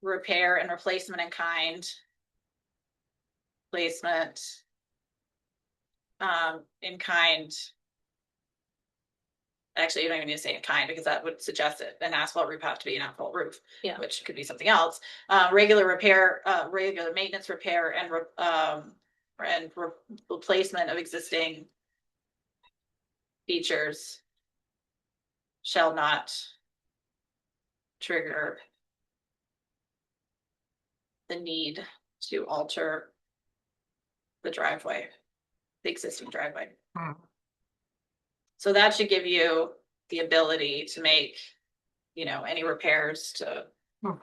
repair and replacement in kind. Placement. In kind. Actually, you don't even need to say in kind because that would suggest that an asphalt roof has to be an asphalt roof. Yeah. Which could be something else. Regular repair, regular maintenance, repair, and replacement of existing features shall not trigger the need to alter the driveway, the existing driveway. So that should give you the ability to make, any repairs to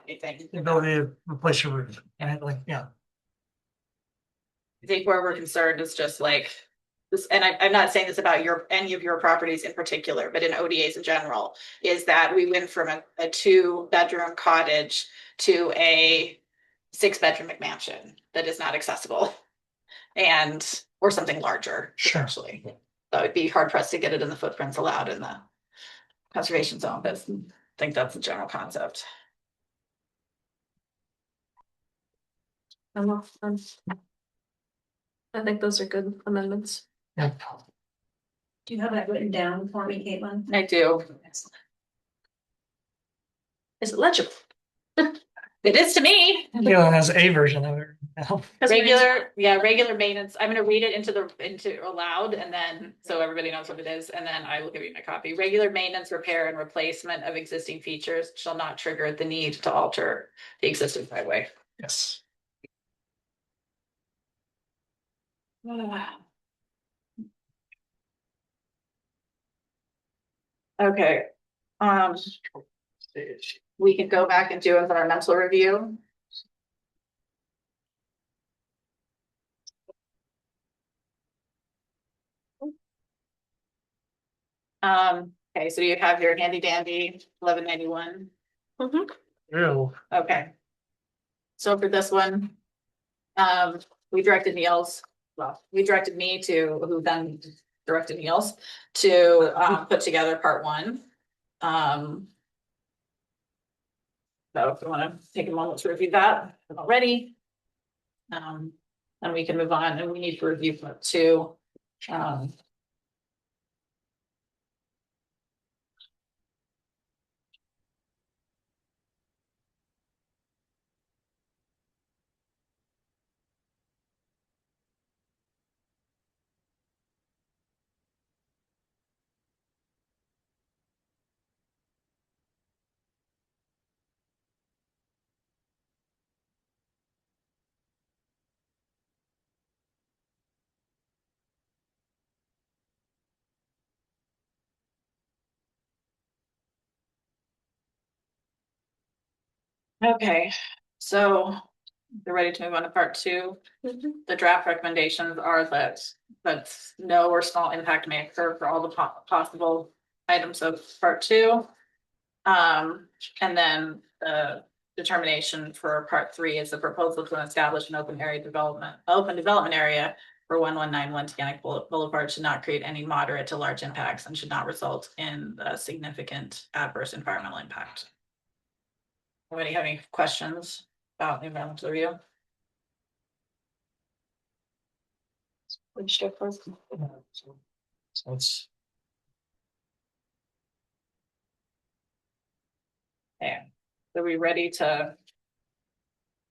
anything. The ability to replace your roof, and yeah. I think where we're concerned is just like this, and I'm not saying this about any of your properties in particular, but in ODAs in general, is that we went from a 2-bedroom cottage to a 6-bedroom McMansion that is not accessible. Or something larger, potentially. That would be hard pressed to get it in the footprints allowed in the conservation zone, but I think that's the general concept. I think those are good amendments. Yep. Do you have that written down for me, Caitlin? I do. Is it legible? It is to me. Galen has a version of it now. Regular maintenance. I'm gonna read it into aloud and then, so everybody knows what it is, and then I will give you my copy. Regular maintenance, repair and replacement of existing features shall not trigger the need to alter the existing highway. Yes. Okay, we can go back and do environmental review. Okay, so you have your handy dandy 1191. Ew. Okay. So for this one, we directed we directed me to, who then directed Niels to, put together part one. So if you wanna take a moment to review that already. And we can move on, and we need to review part two. Okay, so we're ready to move on to part two. The draft recommendations are that no or small impact may occur for all the possible items of part two. And then the determination for part three is the proposal to establish an open development area for 1191 Teganic Boulevard should not create any moderate to large impacts and should not result in a significant adverse environmental impact. Anybody have any questions about the environmental review? Which difference? So it's Okay, are we ready to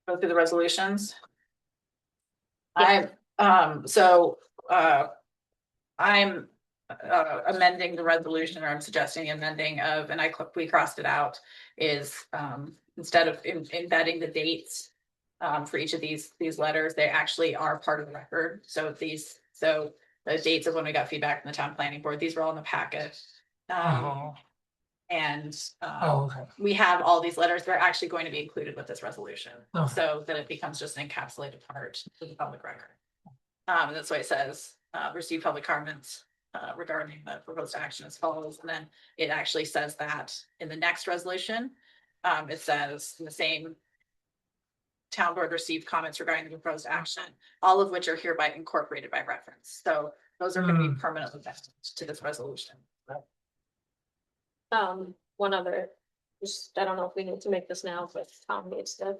go through the resolutions? I'm amending the resolution, or I'm suggesting amending of, and we crossed it out, is instead of embedding the dates for each of these letters, they actually are part of the record. So the dates of when we got feedback from the town planning board, these were all in the packet. And okay. we have all these letters, they're actually going to be included with this resolution, Okay. so that it becomes just an encapsulated part of the public record. And that's why it says, receive public comments regarding the proposed action as follows, and then it actually says that in the next resolution. It says in the same town board received comments regarding the proposed action, all of which are hereby incorporated by reference. So those are going to be permanently attached to this resolution. One other, just, I don't know if we need to make this now, but Tom needs to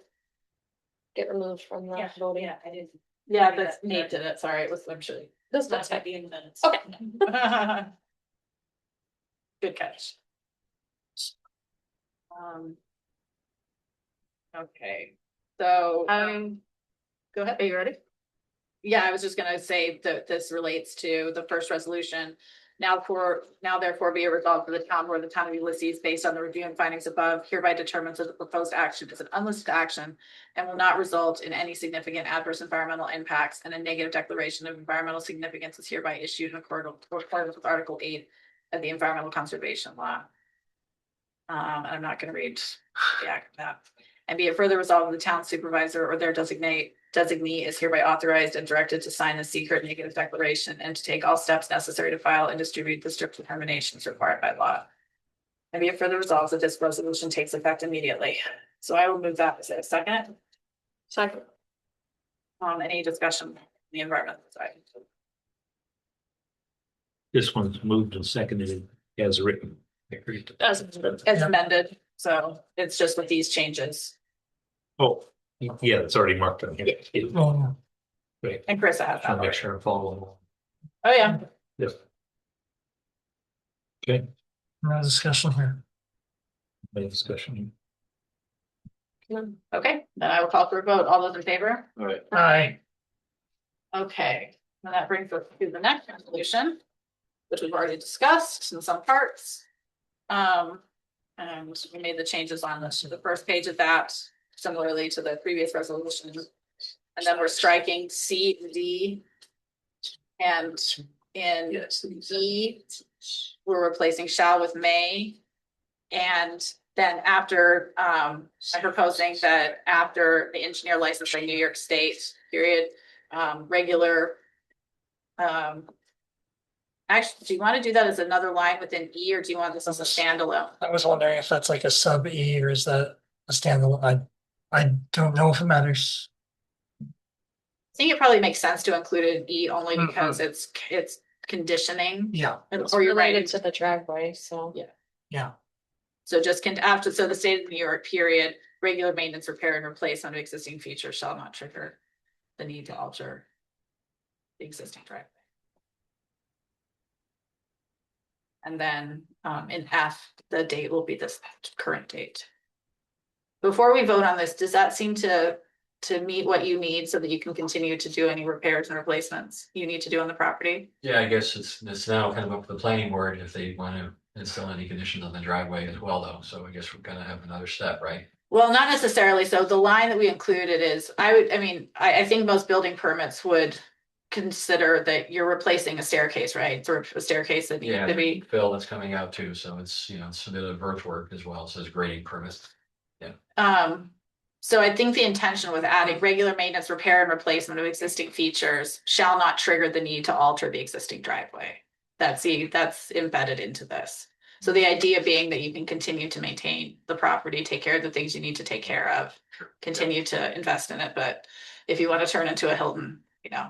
get removed from the voting. Yeah, I did. Yeah, that's Nate did it. Sorry, it was, I'm sure. This That's might might be in the minutes. Okay. Good catch. Okay, so, go ahead. Are you ready? Yeah, I was just gonna say that this relates to the first resolution. Now therefore be a resolved for the town board of the town of Ulysses, based on the review and findings above, hereby determines that the proposed action is an unlisted action and will not result in any significant adverse environmental impacts, and a negative declaration of environmental significance is hereby issued in accordance with Article 8 of the Environmental Conservation Law. And I'm not gonna read the act of that. And be it further resolved, the town supervisor or their designee is hereby authorized and directed to sign the secret negative declaration and to take all steps necessary to file and distribute the strict determinations required by law. And be it further resolved that this resolution takes effect immediately. So I will move that. Is it a second? Second. Any discussion on the environmental side? This one's moved and seconded as written. As amended, so it's just with these changes. Oh, Yeah, it's already marked on here. Oh, Right. And Chris has Trying that. to make sure I'm following. Oh, yeah. Yes. Okay, no discussion here. any discussion? Okay, then I will call for a vote. All those in favor? All right. Aye. Okay, and that brings us to the next resolution, which we've already discussed in some parts. And we made the changes on the first page of that, similarly to the previous resolution. And then we're striking C and D. And in E, we're replacing shall with may. And then after, I'm proposing that after the engineer license by New York State, period, regular. Actually, do you want to do that as another line within E, or do you want this as a standalone? I was wondering if that's like a sub E or is that a standalone? I don't know if it matters. I think it probably makes sense to include it in E only Mhm. because it's conditioning. Yeah, It's Or you're related right. to the driveway, so. yeah. So just after, so the state of New York period, regular maintenance, repair and replacement of existing features shall not trigger the need to alter the existing driveway. And then in F, the date will be this current date. Before we vote on this, does that seem to meet what you need so that you can continue to do any repairs and replacements you need to do on the property? Yeah, I guess it's now kind of up to the planning board if they want to install any conditions on the driveway as well, though. So I guess we're gonna have another step, right? Well, not necessarily. So the line that we included is, I think most building permits would consider that you're replacing a staircase, right? Sort of a staircase that needs Yeah, to be. Phil, that's coming out too, so it's, it's a bit of earthwork as well, it says grading permits. So I think the intention with adding regular maintenance, repair and replacement of existing features shall not trigger the need to alter the existing driveway. That's embedded into this. So the idea being that you can continue to maintain the property, take care of the things you need to take care of, continue to invest in it, but if you want to turn into a Hilton,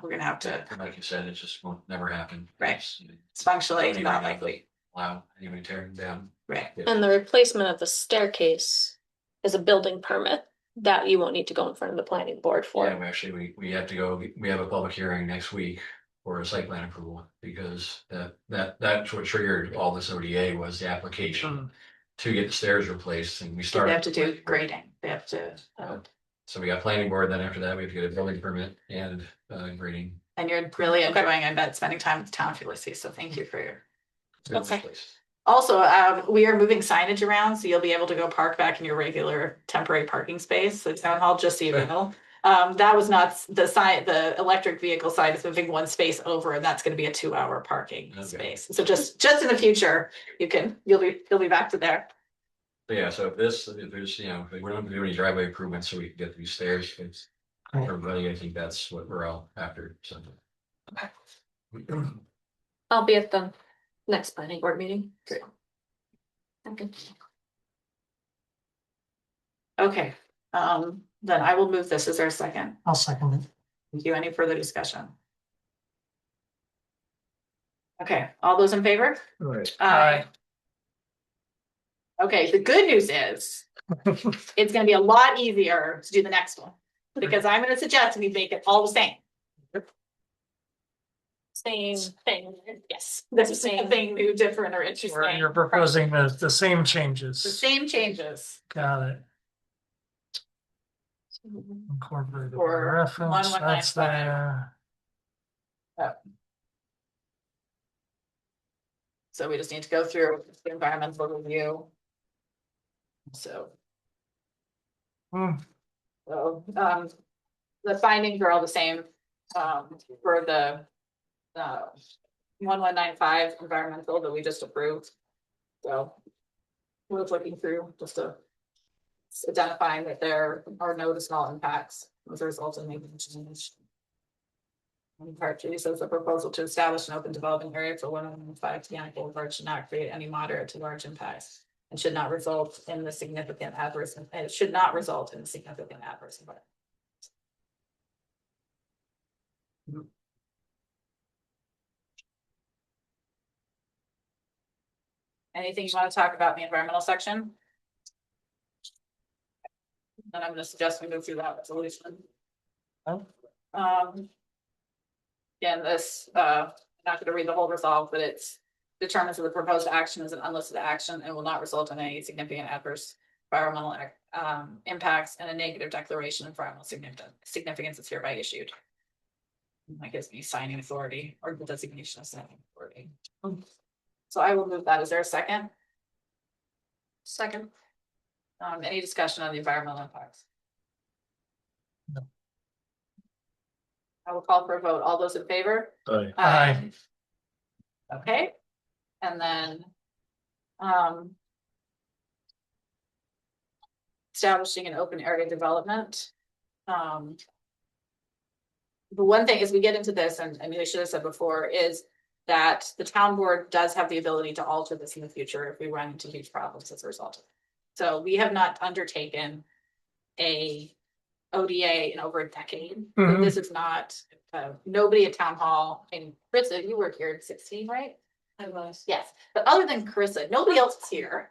we're gonna have to, Like you said, it just won't never happen. Right. It's functionally not likely, Allow anyone tearing down. right? And the replacement of the staircase is a building permit that you won't need to go in front of the planning board for. Yeah, we have to go, we have a public hearing next week for a site plan approval, because that's what triggered all this ODA was the application to get the stairs replaced, and we They started. have to do grading, they have to, So we got planning board, then after that, we have to get a building permit and grading. and you're really enjoying, I bet, spending time with the town of Ulysses, so thank you for your. Okay. Also, we are moving signage around, so you'll be able to go park back in your regular temporary parking space at town hall, just so you know. That was not the electric vehicle side is moving one space over, and that's gonna be a 2-hour parking Okay. space. So just in the future, you'll be back to there. But yeah, so if there's, if we don't do any driveway improvements, so we can get these stairs, it's everybody, I think that's what we're all after, so. I'll be at the next planning board meeting. Great. Okay. Okay, then I will move this. Is there a second? I'll second it. Thank you. Any further discussion? Okay, all those in favor? All right. Aye. Okay, the good news is it's gonna be a lot easier to do the next one, because I'm gonna suggest we make it all the same. Same thing, yes. There's the same thing, new, different, or interesting. You're proposing the same The changes. same changes Got it. Incorporated For reference, that's 1195. there. So we just need to go through the environmental review. So, Hmm. the findings are all the same, for the 1195 environmental that we just approved. So we're just looking through just to identifying that there are no small impacts as a result of making the change. And part two says the proposal to establish an open development area for 115 Tiana Boulevard should not create any moderate to large impacts and should not result in the significant adverse, it should not result in significant adverse environment. Anything you want to talk about in the environmental section? And I'm gonna suggest we move through that resolution. Oh. Again, this, not gonna read the whole resolve, but it's determines that the proposed action is an unlisted action and will not result in any significant adverse environmental impacts, and a negative declaration of environmental significance is hereby issued. That gives me signing authority or the designation of signing authority. So I will move that. Is there a second? Second. Any discussion on the environmental impacts? No. I will call for a vote. All those in favor? Aye. Aye. Okay, and then, establishing an open area development. The one thing as we get into this, and I mean, I should have said before, is that the town board does have the ability to alter this in the future if we run into huge problems as a result of it. So we have not undertaken a ODA in over a decade. So Mhm. this is not, nobody at town hall, and Carissa, you work here at 16, right? I was. Yes, but other than Carissa, nobody else is here.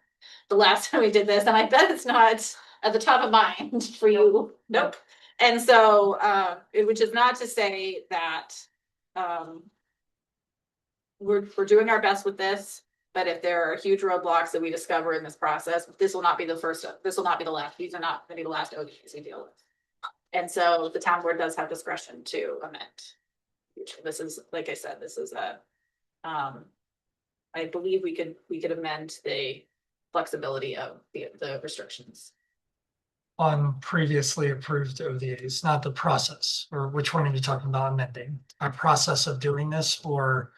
The last time we did this, and I bet it's not at the top of mind for you. Nope. And so, which is not to say that, we're doing our best with this, but if there are huge roadblocks that we discover in this process, this will not be the first, this will not be the last, these are not gonna be the last ODs we deal with. And so the town board does have discretion to amend. This is, like I said, this is a, I believe we could amend the flexibility of the restrictions. On previously approved ODAs, not the process, or which one are you talking about amending? Our process of doing this, or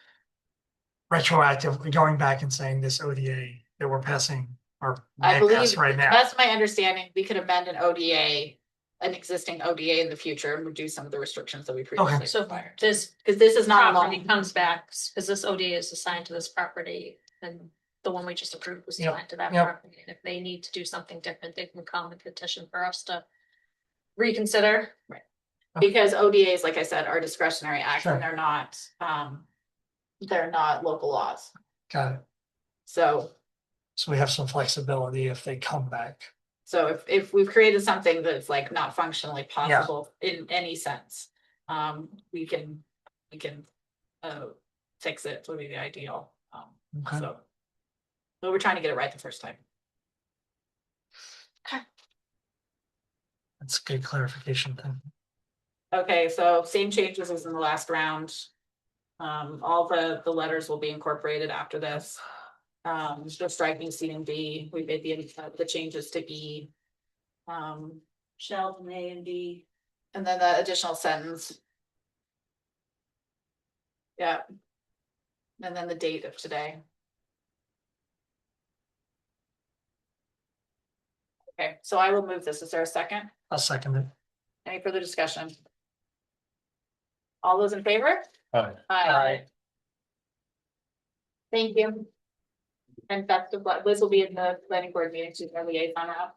retroactively going back and saying this ODA that we're passing or I may pass believe, right now? that's my understanding, we could amend an ODA, an existing ODA in the future and reduce some of the restrictions that we previously So required. this Because this is not property long. comes back, because this ODA is assigned to this property, and the one we just approved was Yep, assigned to that yep. property. And if they need to do something different, they can come and petition for us to reconsider. Because ODAs, like I said, are discretionary acts Sure. and they're not local laws. Got it. So So we have some flexibility if they come back. So if we've created something that's like not functionally possible in any sense, we can fix it, would be the ideal. Okay. So. But we're trying to get it right the first time. That's a good clarification thing. Okay, so same changes as in the last round. All the letters will be incorporated after this. Just striking C and D, we made the changes to E. Sheldon A and B. And then the additional sentence. Yeah. And then the date of today. Okay, so I will move this. Is there a second? I'll second it. Any further discussion? All those in favor? Aye. Aye. Thank you. And best of luck. Liz will be in the planning board meeting. She's our liaison out.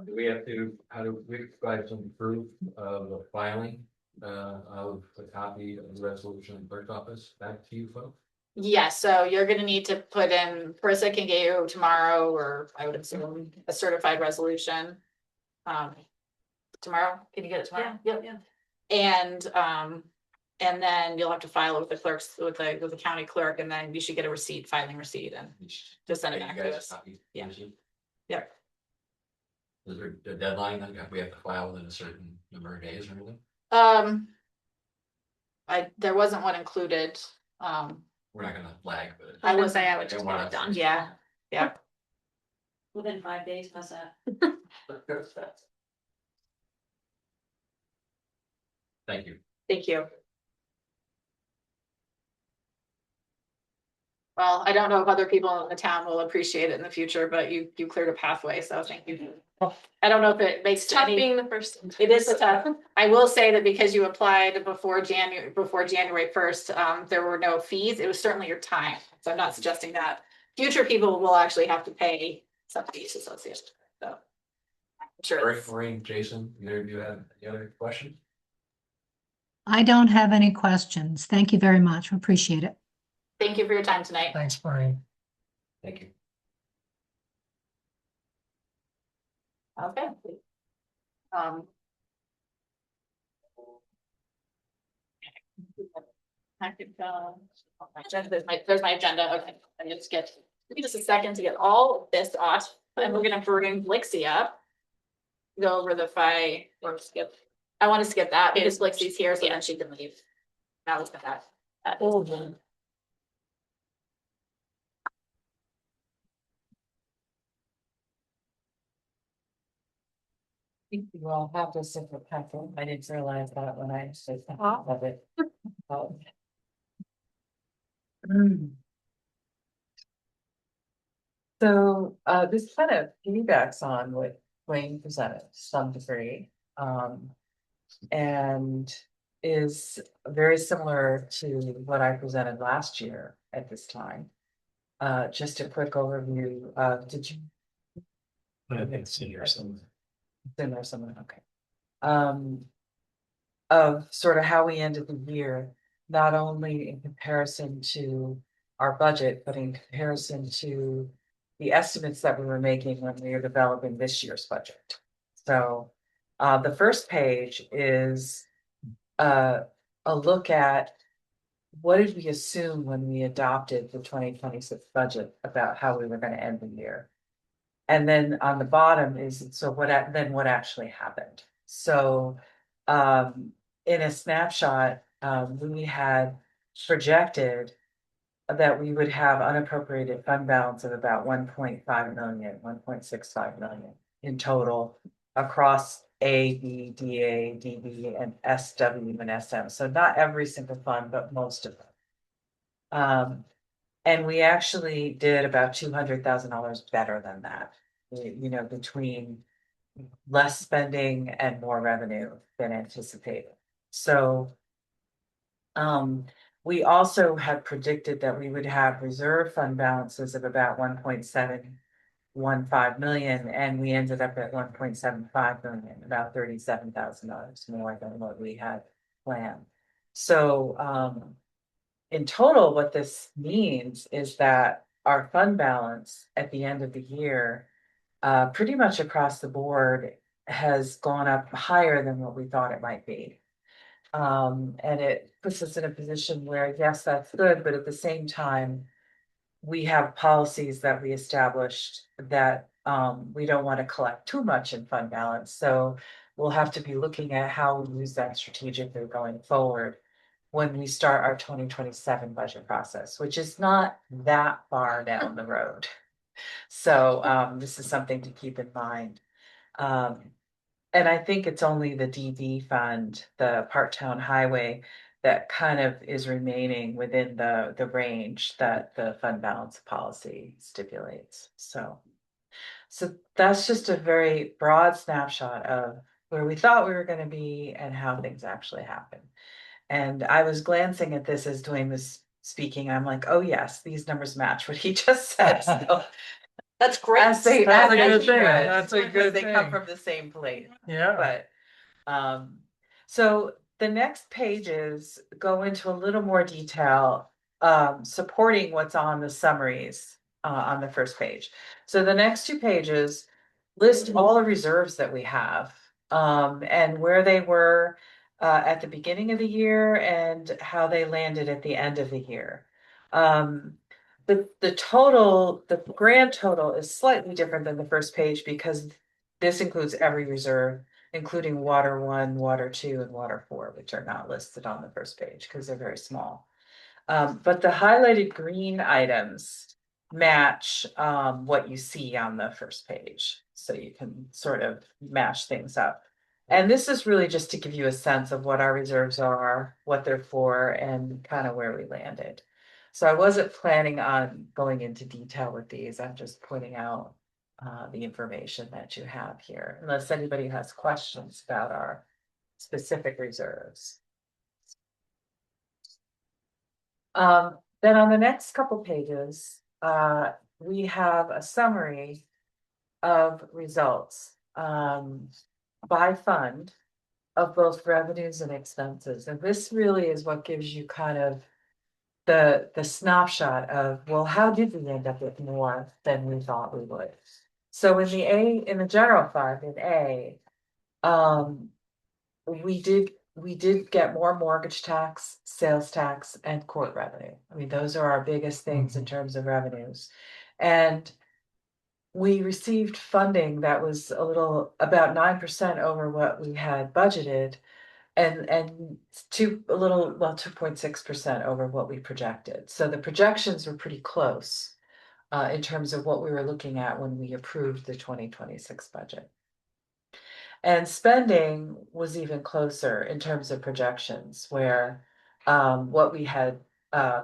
Do we have to, how do we provide some proof of the filing of the copy of the resolution in the clerk's office back to you folks? Yes, so you're gonna need to put in, Carissa can get you tomorrow, or I would assume a certified resolution. Tomorrow, can you get it tomorrow? Yep. And then you'll have to file it with the clerks, with the county clerk, and then you should get a receipt, filing receipt, and just send it back to us. Yeah. Yep. Is there a deadline that we have to file within a certain number of days or anything? There wasn't one included, We're not gonna lag, but. I would say I would just Don't get wanna- it done. yeah. Within 5 days, how's that? Thank you. Thank you. Well, I don't know if other people in the town will appreciate it in the future, but you cleared a pathway, so thank you. I don't know if it makes Tough any, being the first. it is a tough. I will say that because you applied before January 1st, there were no fees. It was certainly your time. So I'm not suggesting that future people will actually have to pay some fees associated. So. I'm sure. Maureen, Jason, either of you have any other questions? I don't have any questions. Thank you very much. Appreciate it. Thank you for your time tonight. Thanks, Maureen. Thank you. Okay. Um. I could, there's my agenda, okay, I just get, give me just a second to get all of this off, and we're gonna bring Blixie up. Go over the five, or skip, I wanna skip that because Blixie's here, so then she can leave. Now let's get that. think you all have this in the packet. I didn't realize that when I said of it. Oh. So, this kind of piggybacks on what Wayne presented to some degree. And is very similar to what I presented last year at this time. Just a quick overview, did you? I think it's in here somewhere. It's in there somewhere, okay. Of sort of how we ended the year, not only in comparison to our budget, but in comparison to the estimates that we were making when we were developing this year's budget. So, the first page is a look at what did we assume when we adopted the 2026 budget about how we were going to end the year. And then on the bottom is, so what, then what actually happened? So, in a snapshot, we had projected that we would have unappropriated fund balance of about 1.5 million, 1.65 million in total across A, B, DA, DB, and SW and SM. So not every single fund, but most of them. And we actually did about $200,000 better than that, you know, between less spending and more revenue than anticipated. So, we also had predicted that we would have reserve fund balances of about 1.715 million, and we ended up at 1.75 million, about $37,000 more than what we had planned. So, in total, what this means is that our fund balance at the end of the year, pretty much across the board, has gone up higher than what we thought it might be. And it puts us in a position where, yes, that's good, but at the same time, we have policies that we established that we don't want to collect too much in fund balance. So we'll have to be looking at how we use that strategically going forward when we start our 2027 budget process, which is not that far down the road. So this is something to keep in mind. And I think it's only the DD fund, the part-town highway, that kind of is remaining within the range that the fund balance policy stipulates. So that's just a very broad snapshot of where we thought we were going to be and how things actually happen. And I was glancing at this as Dwayne was speaking. I'm like, oh yes, these numbers match what he just said. So That's great. That's a good thing. That's That's a good They come thing. from the same place. Yeah. But, so the next pages go into a little more detail, supporting what's on the summaries, on the first page. So the next two pages list all the reserves that we have, and where they were, at the beginning of the year and how they landed at the end of the year. The grand total is slightly different than the first page because this includes every reserve, including water one, water two, and water four, which are not listed on the first page because they're very small. But the highlighted green items match what you see on the first page. So you can sort of match things up. And this is really just to give you a sense of what our reserves are, what they're for, and kind of where we landed. So I wasn't planning on going into detail with these. I'm just pointing out the information that you have here, unless anybody has questions about our specific reserves. Then on the next couple pages, we have a summary of results by fund of both revenues and expenses. And this really is what gives you kind of the snapshot of, well, how did we end up with more than we thought we would? So in the general fund, in A, we did get more mortgage tax, sales tax, and court revenue. I mean, those are our biggest things in terms of revenues. And we received funding that was about 9% over what we had budgeted. And 2.6% over what we projected. So the projections were pretty close in terms of what we were looking at when we approved the 2026 budget. And spending was even closer in terms of projections, where what we had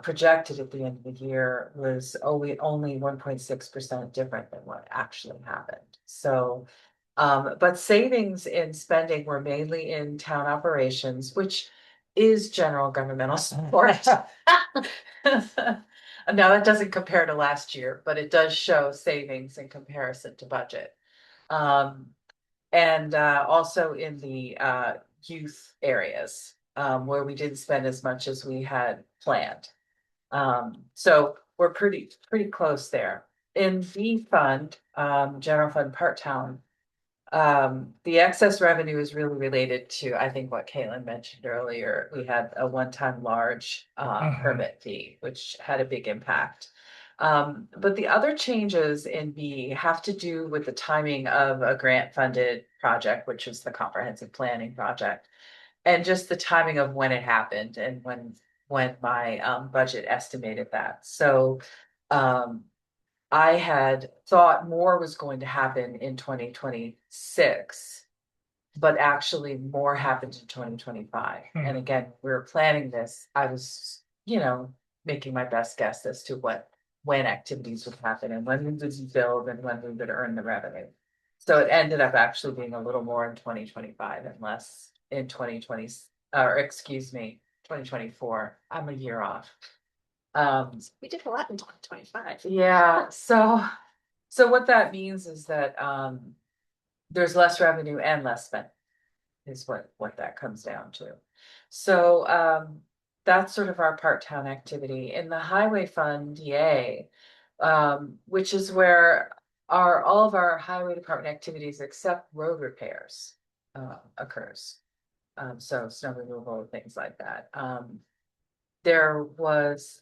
projected at the end of the year was only 1.6% different than what actually happened. So, but savings in spending were mainly in town operations, which is general governmental support. Now, that doesn't compare to last year, but it does show savings in comparison to budget. And also in the youth areas, where we didn't spend as much as we had planned. So we're pretty close there. In B fund, general fund part-town, the excess revenue is really related to, I think, what Caitlin mentioned earlier. We had a one-time large permit fee, which had a big impact. But the other changes in B have to do with the timing of a grant-funded project, which is the comprehensive planning project, and just the timing of when it happened and when my budget estimated that. So I had thought more was going to happen in 2026, but actually more happened in 2025. And again, we were planning this. I was, making my best guess as to when activities would happen and when we would build and when we would earn the revenue. So it ended up actually being a little more in 2025 and less in 2020, or excuse me, 2024. I'm a year off. We did a lot in 2025. Yeah, so what that means is that there's less revenue and less spend is what that comes down to. So that's sort of our part-town activity. In the highway fund, DA, which is where all of our highway department activities except road repairs occurs. So snow removal, things like that. There was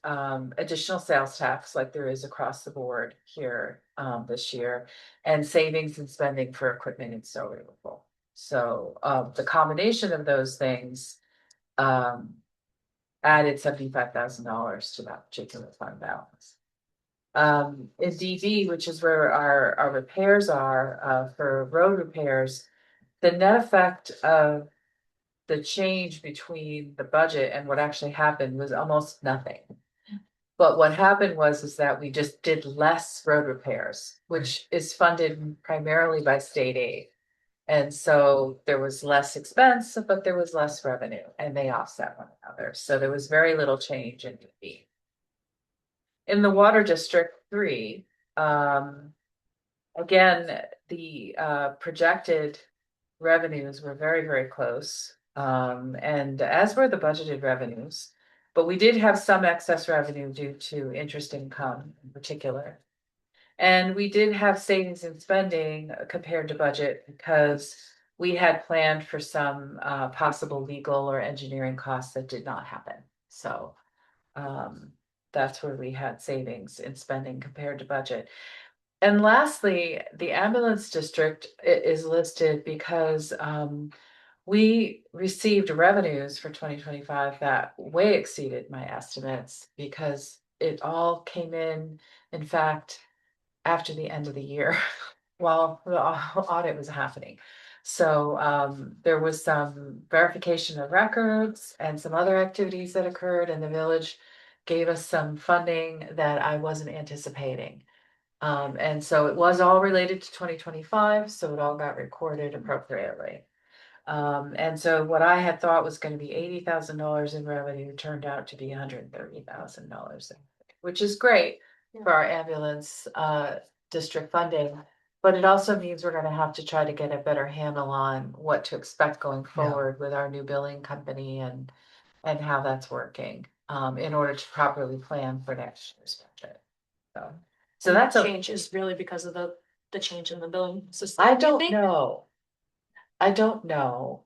additional sales tax like there is across the board here this year, and savings and spending for equipment and snow removal. So the combination of those things added $75,000 to that particular fund balance. In DB, which is where our repairs are for road repairs, the net effect of the change between the budget and what actually happened was almost nothing. But what happened is that we just did less road repairs, which is funded primarily by state aid. And so there was less expense, but there was less revenue, and they offset one another. So there was very little change in DB. In the Water District 3, again, the projected revenues were very close, and as were the budgeted revenues. But we did have some excess revenue due to interest income in particular. And we did have savings in spending compared to budget because we had planned for some possible legal or engineering costs that did not happen. So that's where we had savings in spending compared to budget. And lastly, the ambulance district is listed because we received revenues for 2025 that way exceeded my estimates because it all came in fact, after the end of the year while the audit was happening. So there was some verification of records and some other activities that occurred, and the village gave us some funding that I wasn't anticipating. And so it was all related to 2025, so it all got recorded appropriately. And so what I had thought was going to be $80,000 in revenue turned out to be $130,000, which is great for our ambulance district funding. But it also means we're going to have to try to get a better handle on what to expect going forward with our new billing company and how that's working in order to properly plan for next year's budget. So that's change is really because of the the change in the billing system. I do you don't think? know. I don't know.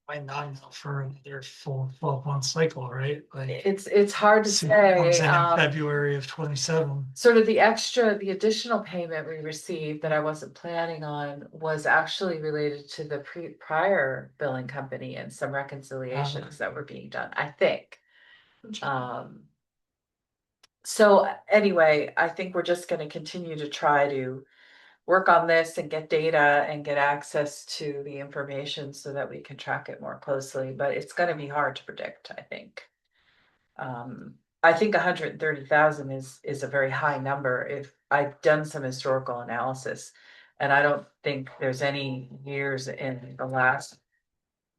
Might not know for another full 12-month cycle, right? Like. It's hard to See what comes say. in February of 27. Sort of the additional payment we received that I wasn't planning on was actually related to the prior billing company and some reconciliations that were being done, I think. So anyway, I think we're just gonna continue to try to work on this and get data and get access to the information so that we can track it more closely, but it's gonna be hard to predict, I think. I think 130,000 is a very high number. If I've done some historical analysis, and I don't think there's any years in the last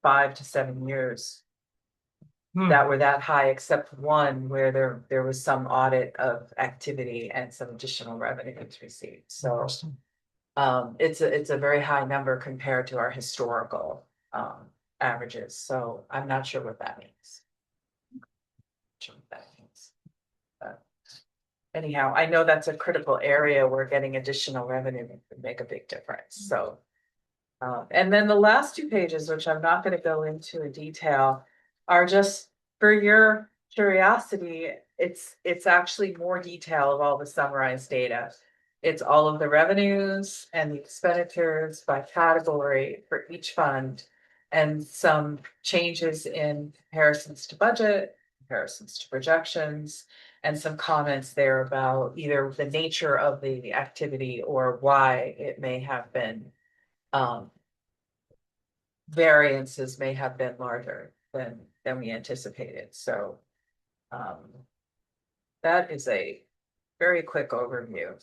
5 to 7 years that were that high, except one where there was some audit of activity and some additional revenue was received. So it's a very high number compared to our historical averages. So I'm not sure what that means. Sure what that means. But anyhow, I know that's a critical area where getting additional revenue would make a big difference. So and then the last 2 pages, which I'm not going to go into in detail, are just for your curiosity. It's actually more detail of all the summarized data. It's all of the revenues and the expenditures by category for each fund, and some changes in comparisons to budget, comparisons to projections, and some comments there about either the nature of the activity or why it may have been variances may have been larger than we anticipated. So that is a very quick overview.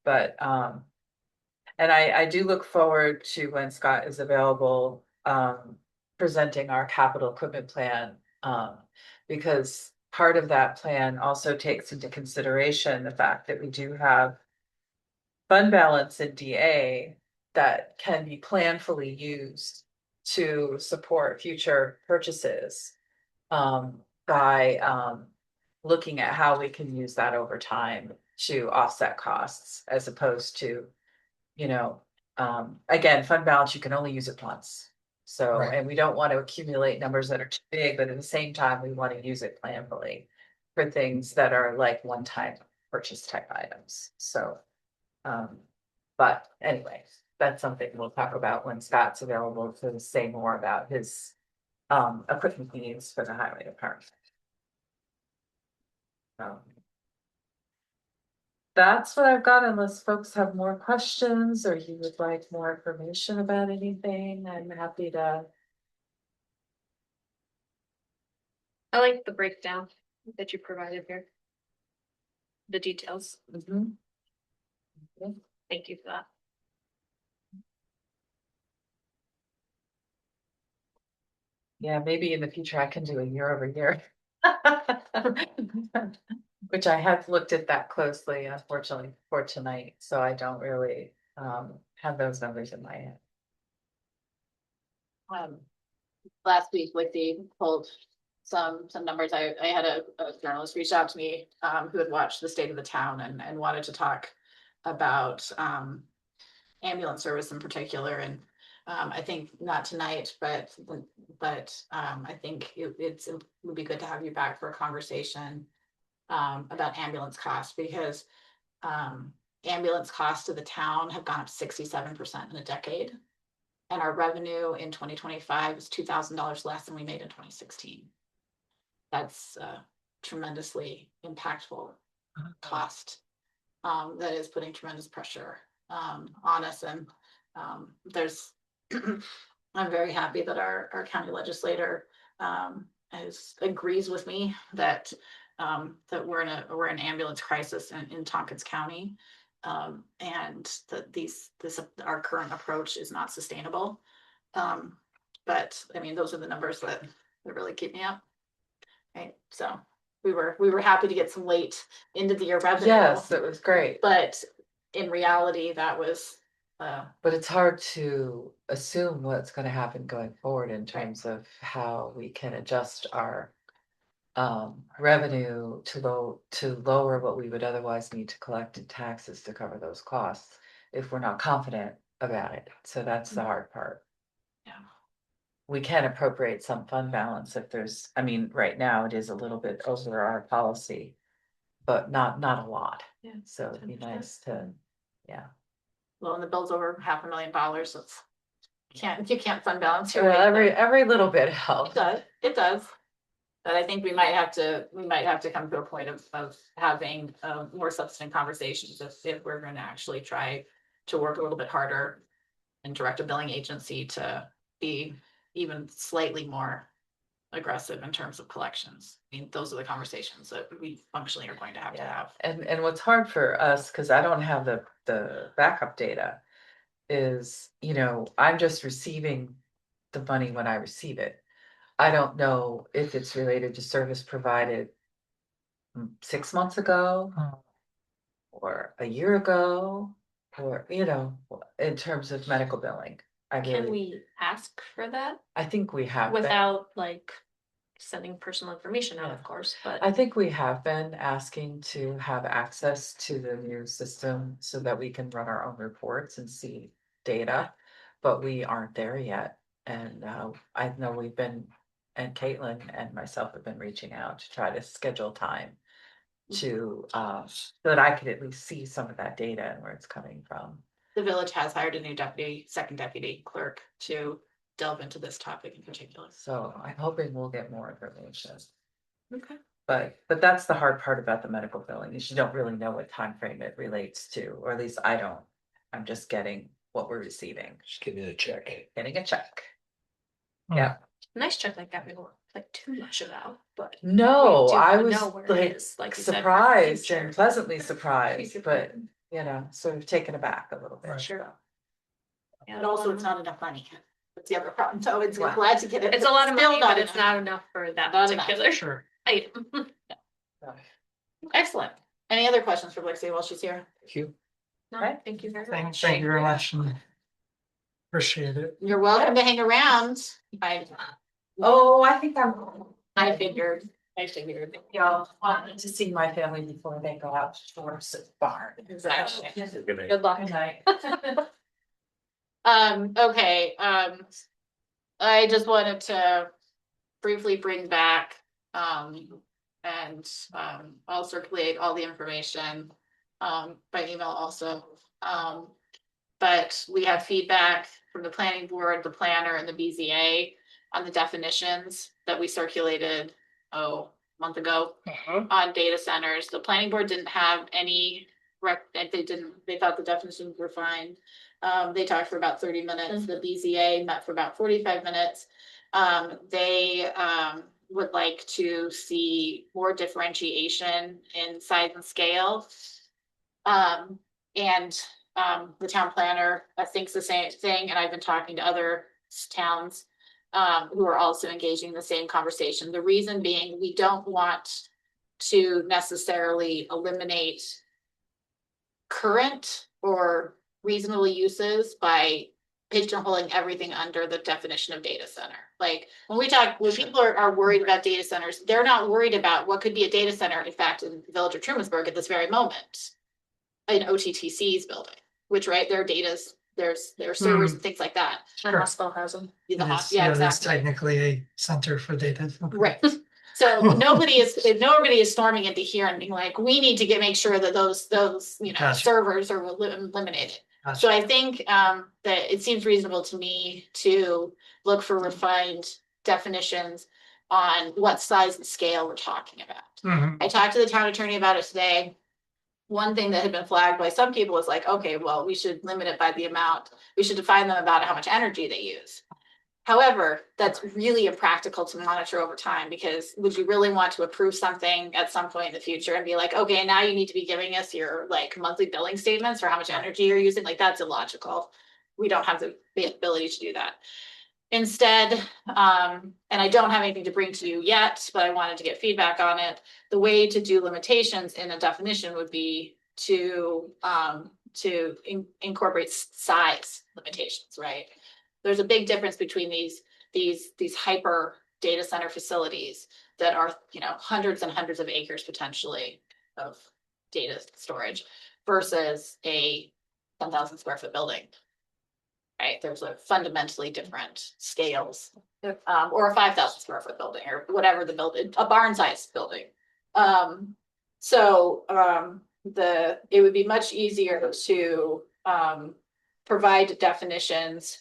But and I do look forward to when Scott is available presenting our capital equipment plan, because part of that plan also takes into consideration the fact that we do have fund balance in DA that can be planfully used to support future purchases by looking at how we can use that over time to offset costs, as opposed to, again, fund balance, you can only use it once. So, Right. and we don't want to accumulate numbers that are too big, but at the same time, we want to use it planfully for things that are like one-time purchase type items. So but anyway, that's something we'll talk about when Scott's available to say more about his equipment needs for the highway department. That's what I've got, unless folks have more questions or you would like more information about anything. I'm happy to. I like the breakdown that you provided here. The details. Mhm. Thank you for that. Yeah, maybe in the future I can do a year over year. Which I have looked at that closely, unfortunately, for tonight, so I don't really have those numbers in my head. Last week, Lixie pulled some numbers. I had a journalist reach out to me who had watched the state of the town and wanted to talk about ambulance service in particular. And I think not tonight, but I think it would be good to have you back for a conversation about ambulance costs, because ambulance costs to the town have gone up 67% in a decade. And our revenue in 2025 is $2,000 less than we made in 2016. That's tremendously impactful cost that is putting tremendous pressure on us. And there's, I'm very happy that our county legislator agrees with me that that we're in an ambulance crisis in Tompkins County. And that our current approach is not sustainable. But I mean, those are the numbers that really keep me up. Right, so we were happy to get some late into the year revenue. Yes, it was great. But in reality, that was But it's hard to assume what's gonna happen going forward in terms of how we can adjust our revenue to lower what we would otherwise need to collect in taxes to cover those costs. if we're not confident about it. So that's the hard part. Yeah. We can appropriate some fund balance if there's, I mean, right now it is a little bit over our policy, but not a lot. Yeah, So it'd be 10%. nice to, yeah. Well, and the bill's over $500,000, so it's, you can't fund balance your Well, way. every little bit It helps. does, it does. But I think we might have to come to a point of having more substantive conversations if we're gonna actually try to work a little bit harder and direct a billing agency to be even slightly more aggressive in terms of collections. I mean, those are the conversations that we functionally are going to Yeah, have. and what's hard for us, because I don't have the backup data, is, you know, I'm just receiving the money when I receive it. I don't know if it's related to service provided 6 months ago Oh. or a year ago, or, you know, in terms of medical billing. I Can really, we ask for that I think we have been. without like sending personal information out, Yeah. of course, but I think we have been asking to have access to the new system so that we can run our own reports and see data, but we aren't there yet. And I know we've been, and Caitlin and myself have been reaching out to try to schedule time to, so that I could at least see some of that data and where it's coming from. The village has hired a new second deputy clerk to delve into this topic in particular. So I'm hoping we'll get more information. Okay. But that's the hard part about the medical billing, is you don't really know what time frame it relates to, or at least I don't. I'm just getting what we're receiving, Just give me the check. getting a check. Hmm. Yeah, nice check like that, we don't like too much about, but. no, we do I was know where it like is, like you said, for surprised future. and pleasantly surprised, Future but planning. you know, sort of taken aback a little bit. Right. Sure. But also it's not enough money. That's the other problem. So it's Wow. glad to get it. It's a lot of Still money, not but it's enough. not enough for that Not enough. particular Sure. item. Excellent. Any other questions for Blixie while she's here? Thank you. No, Right. thank you very Thank much. you very much. And appreciate it. You're welcome to hang around. Oh, I think I figured. y'all wanted to see my family before they go out towards the barn. Exactly. Good night. Good luck. Good night. Okay, I just wanted to briefly bring back, and I'll circulate all the information, by email also. But we have feedback from the planning board, the planner and the BZA on the definitions that we circulated, a month ago on data centers. The planning board didn't have any they thought the definitions were fine. They talked for about 30 minutes. The BZA met for about 45 minutes. They would like to see more differentiation in size and scale. And the town planner thinks the same thing, and I've been talking to other towns who are also engaging in the same conversation. The reason being, we don't want to necessarily eliminate current or reasonable uses by pigeonholing everything under the definition of data center. Like when people are worried about data centers, they're not worried about what could be a data center, in fact, in the village of Trumansburg at this very moment. In OTTC's building, which their data's, their servers and things like that. The hospital has them. The It is, yeah, that's exactly. technically a center for data. Right. So nobody is storming into here and being like, we need to make sure that those Gotcha. servers are eliminated. Gotcha. So I think that it seems reasonable to me to look for refined definitions on what size and scale we're talking about. Mhm. I talked to the town attorney about it today. One thing that had been flagged by some people was like, okay, well, we should limit it by the amount. We should define them about how much energy they use. However, that's really impractical to monitor over time, because would you really want to approve something at some point in the future and be like, okay, now you need to be giving us your monthly billing statements for how much energy you're using? Like, that's illogical. We don't have the ability to do that. Instead, and I don't have anything to bring to you yet, but I wanted to get feedback on it. The way to do limitations in a definition would be to incorporate size limitations, right? There's a big difference between these hyper data center facilities that are, hundreds and hundreds of acres potentially of data storage versus a 10,000 square foot building. Right, there's a fundamentally different scales, or a 5,000 square foot building, or whatever the building, a barn sized building. It would be much easier to, provide definitions,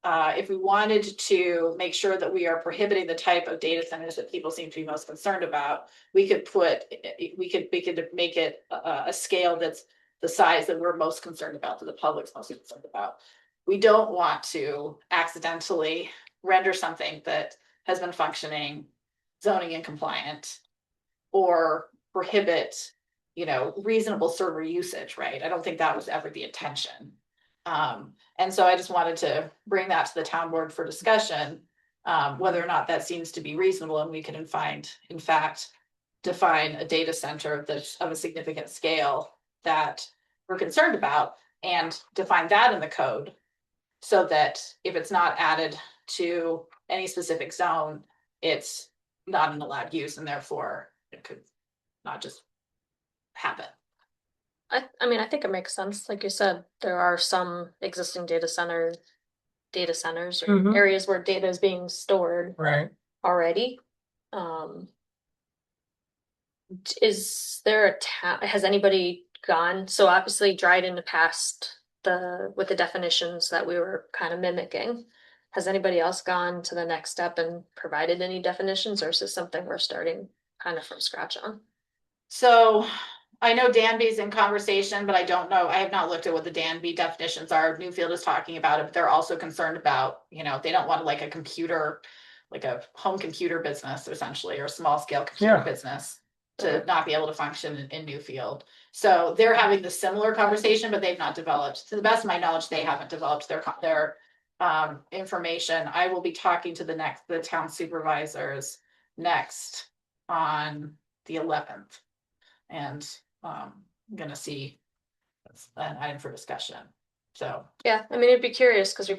if we wanted to make sure that we are prohibiting the type of data centers that people seem to be most concerned about, we could make it a scale that's the size that we're most concerned about, that the public's most concerned about. We don't want to accidentally render something that has been functioning zoning and compliant, or prohibit, reasonable server usage, right? I don't think that was ever the intention. And so I just wanted to bring that to the town board for discussion, whether or not that seems to be reasonable, and we can in fact, define a data center that's of a significant scale that we're concerned about, and define that in the code, so that if it's not added to any specific zone, it's not an allowed use, and therefore it could not just happen. I mean, I think it makes sense. Like you said, there are some existing data centers or Mhm. areas where data is being stored Right. already. Is there a town, has anybody gone? So obviously Dryden passed with the definitions that we were kind of mimicking. Has anybody else gone to the next step and provided any definitions, or is this something we're starting kind of from scratch on? So I know Danby's in conversation, but I don't know. I have not looked at what the Danby definitions are. Newfield is talking about it, but they're also concerned about, they don't want like a home computer business essentially, or a small scale computer Yeah. business to not be able to function in Newfield. So they're having the similar conversation, but they've not developed, to the best of my knowledge, they haven't developed their information. I will be talking to the town supervisors next on the 11th. And I'm gonna see an item for discussion. So Yeah, I mean, it'd be curious because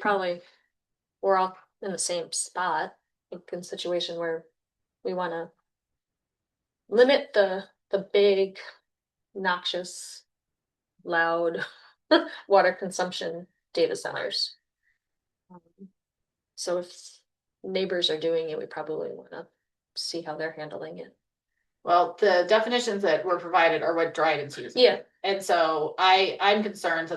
we're all in the same spot, like in a situation where we want to limit the big, noxious, loud water consumption data centers. So if neighbors are doing it, we probably want to see how they're handling it. well, the definitions that were provided are what Dryden's using. Yeah. And so I'm concerned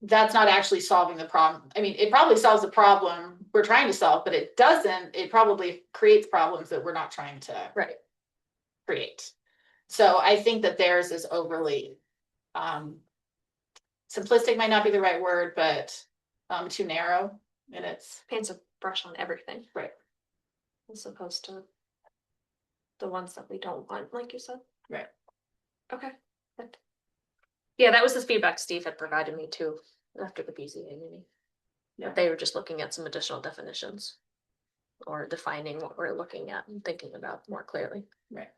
that's not actually solving the problem. I mean, it probably solves the problem we're trying to solve, but it probably creates problems that we're not trying to create. So I think that theirs is overly, simplistic might not be the right word, but too narrow in its. Paints a brush on everything. Right. As opposed to the ones that we don't want, like you said. Right. Okay. Good. Yeah, that was the feedback Steve had provided me too after the BZA meeting. Yeah. They were just looking at some additional definitions, or defining what we're looking at and thinking about more clearly. Right.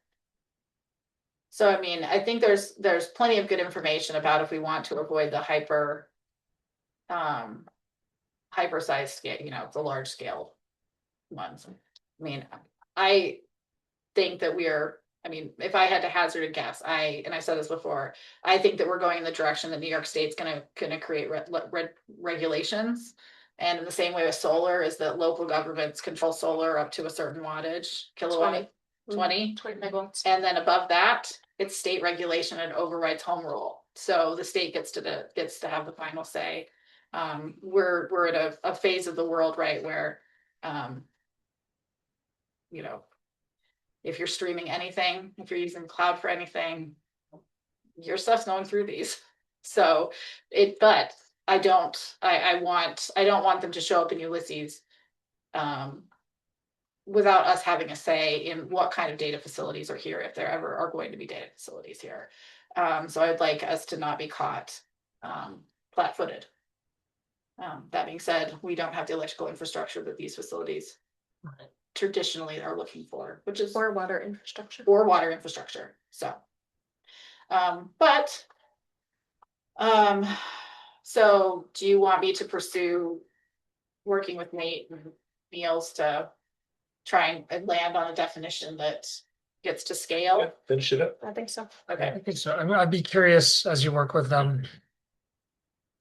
So, I mean, I think there's plenty of good information about if we want to avoid the hyper-sized scale, the large scale ones. I mean, I think that if I had to hazard a guess, and I said this before, I think that we're going in the direction that New York State's gonna create regulations. And in the same way with solar, is that local governments control solar up to a certain wattage, kilowatt, 20 megawatts. And then above that, it's state regulation and overrides home rule. So the state gets to have the final say. We're at a phase of the world, right, where if you're streaming anything, if you're using cloud for anything, your stuff's going through these. So but I don't want them to show up in Ulysses without us having a say in what kind of data facilities are here, if there ever are going to be data facilities here. So I'd like us to not be caught flat-footed. That being said, we don't have the electrical infrastructure that these facilities traditionally are looking for, which is Or water infrastructure. So, so do you want me to pursue working with Nate and Niels to try and land on a definition that gets to scale. Finish it up. I think so. Okay. I think so. I mean, I'd be curious as you work with them,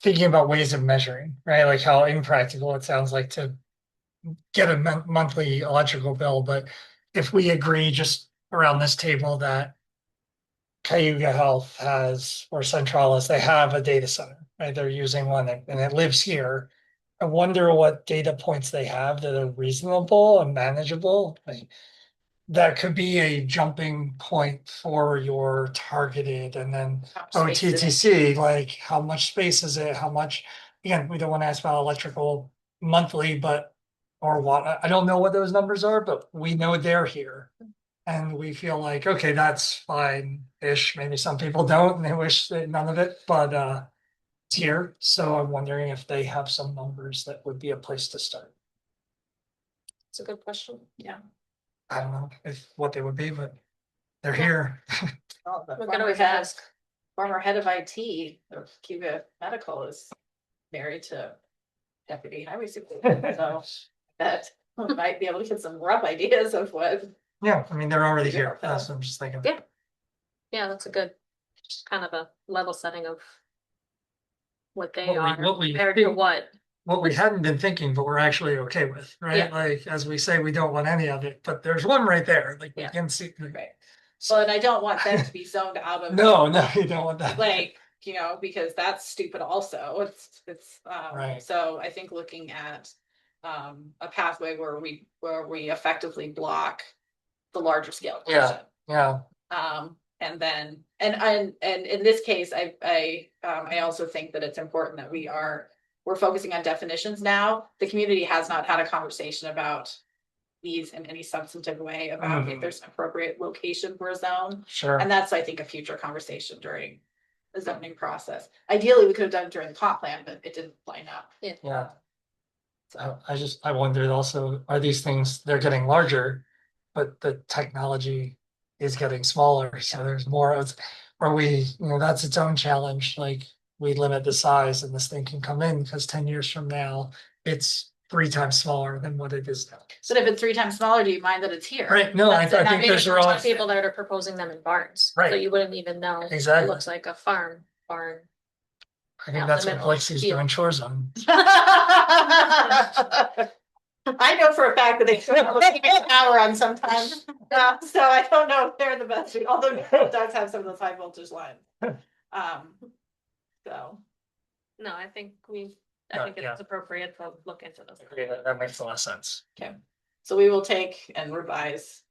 thinking about ways of measuring, right? Like how impractical it sounds like to get a monthly electrical bill, but if we agree just around this table that Cayuga Health has, or Centralis, they have a data center, right? They're using one and it lives here. I wonder what data points they have that are reasonable and manageable. Like, that could be a jumping point for your targeted and then How much space is it? OTTC, like how much space is it? How much, again, we don't want to ask about electrical monthly, but or what, I don't know what those numbers are, but we know they're here. And we feel like, okay, that's fine-ish. Maybe some people don't and they wish that none of it, but it's here. So I'm wondering if they have some numbers that would be a place to start. It's a good question. Yeah. I don't know if what they would be, but they're Yeah. here. Well, the We can former always head- ask. Former head of IT of Cuba Medical is married to deputy highway supervisor, so that we might be able to get some rough ideas of what. Yeah, I mean, they're already Yeah, here. That's what I'm just thinking. Yeah. Yeah, that's a good, just kind of a level setting of what they are What we compared to think- what. What we hadn't been thinking, but we're actually okay with, right? Yeah. Like, as we say, we don't want any of it, but there's one right there, like we Yeah. can see. Right. So, and I don't want them to be zoned out of. No, you don't want that. Like, you know, because that's stupid also. It's, Right. so I think looking at a pathway where we effectively block the larger scale. Yeah. portion. Yeah, And then, and in this case, I also think that it's important that we're focusing on definitions now. The community has not had a conversation about these in any substantive way about if Mhm. there's an appropriate location for a zone. sure. And that's, I think, a future conversation during the zoning process. Ideally, we could have done it during the comp plan, but it didn't line up. Yeah. I wondered also, are these things, they're getting larger, but the technology is getting smaller, so there's more of, or that's its own challenge, like we limit the size and this thing can come in because 10 years from now, it's 3 times smaller than what it is now. But if it's 3 times smaller, do you mind that it's here? Right, no, I That's- and think that there's makes a Some lot, people that are proposing them in barns. So Right. you wouldn't even know. It Exactly. looks like a barn. I think out that's in the what middle of Lexie's the field. doing chores on. I know for a fact that they keep an hour on sometimes, so I don't know if they're the best, although it does have some of those high voltage lines. So, No, I think Yeah, it's yeah. appropriate to look into this. Okay, that makes a lot of sense. so we will take and revise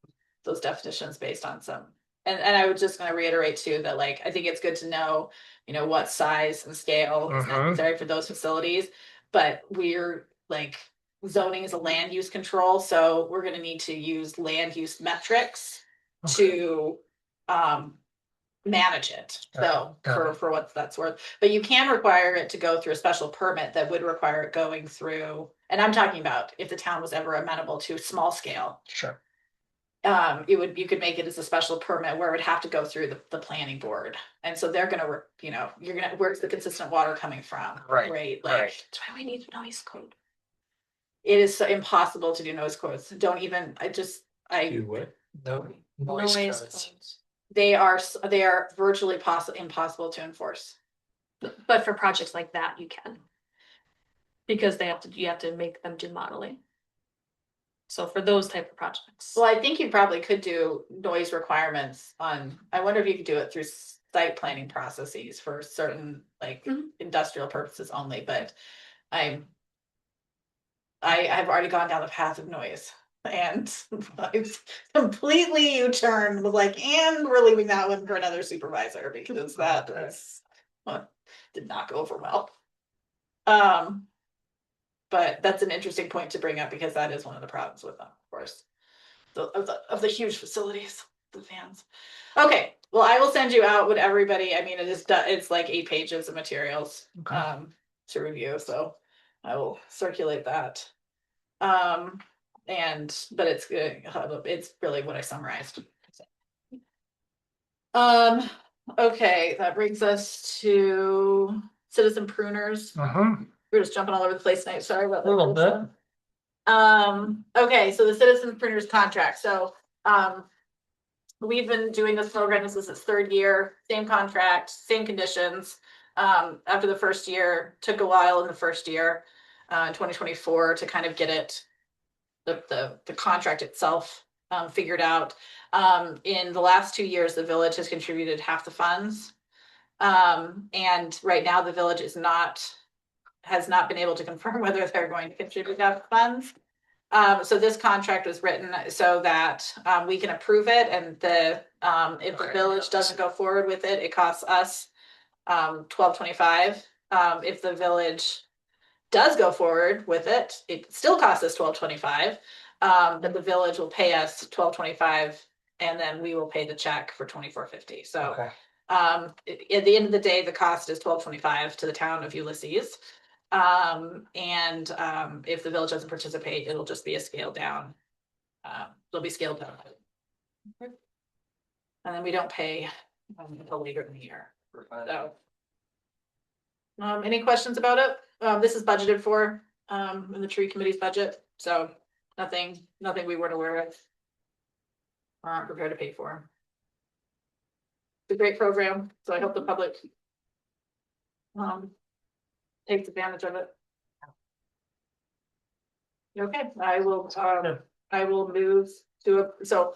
those definitions based on some. And I was just gonna reiterate too, that like, I think it's good to know, what size and scale is Mhm. necessary for those facilities. But we're like, zoning is a land use control, so we're gonna need to use land use metrics to manage it. So Got for what that's worth, but you can require it to go through a special permit that would require it going through, and I'm talking about if the town was ever amenable to small scale. Sure. You could make it as a special permit where it would have to go through the planning board. And so they're gonna, you're gonna, where's the consistent water coming from? Right, Right, right. like, that's why we need noise code. It is so impossible to do noise codes. Don't even, Do what? No. Noise codes. codes. they are virtually impossible to enforce. But for projects like that, you can. Because you have to make them do modeling. So for those type of projects. Well, I think you probably could do noise requirements I wonder if you could do it through site planning processes for certain like Mhm. industrial purposes only, but I have already gone down the path of noise and I've completely U-turned, was like, and we're leaving that one for another supervisor because that did not go over well. But that's an interesting point to bring up because that is one of the problems with them, of course. Of the huge facilities, the fans. Okay, well, I will send you out with everybody. I mean, it's like 8 pages of materials Okay. to review, so I will circulate that. But it's good. It's really what I summarized. Okay, that brings us to citizen pruners. We're just jumping all over the place tonight. Sorry about that. A little bit. Okay, so the citizen printers contract. So, we've been doing this program, this is its third year, same contract, same conditions. After the first year, took a while in the first year, 2024 to kind of get it, the contract itself figured out. In the last 2 years, the village has contributed half the funds. And right now the village has not been able to confirm whether they're going to contribute half the funds. So this contract was written so that we can approve it, and if the village doesn't go forward with it, it costs us $12.25. If the village does go forward with it, it still costs us $12.25. But the village will pay us $12.25, and then we will pay the check for $24.50. So Okay. at the end of the day, the cost is $12.25 to the town of Ulysses. If the village doesn't participate, it'll just be a scale down. It'll be scaled down. And then we don't pay until later in the year. So. Any questions about it? This is budgeted for in the tree committee's budget, so nothing we weren't aware of. Or aren't prepared to pay for. It's a great program, so I hope the public takes advantage of it. Okay, I will move to so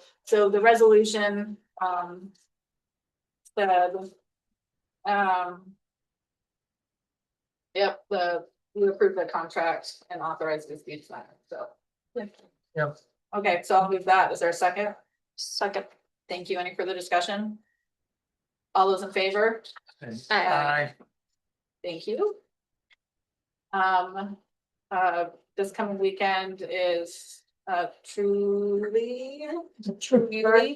the resolution yep, we approve the contract and authorize the speed sign, so. Yep. Okay, so I'll move that. Is there a second? Second. Thank you. Any further discussion? All those in favor? Aye. Thank you. This coming weekend is truly,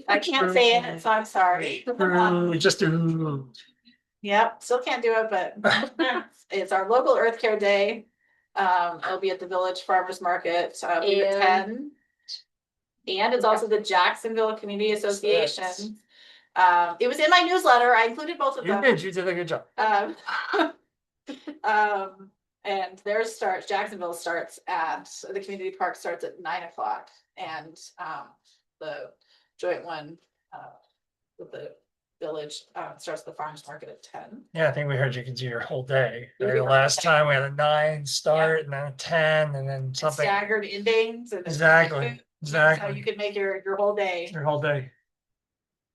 I can't say it, so I'm sorry. We just do. Yep, still can't do it, but it's our local Earth Care Day. It'll be at the Village Farmers Market, at 10. And it's also the Jacksonville Community Association. It was in my newsletter. I included both of them. You did a good job. And Jacksonville starts at, the community park starts at 9:00, and the joint one with the village starts the farmers market at 10. Yeah, I think we heard you can do your whole day. You The do your last whole day. time we had a 9 start and then a 10 and then And something. staggered endings. And Exactly. so Exactly. you could make your whole day. Your whole day.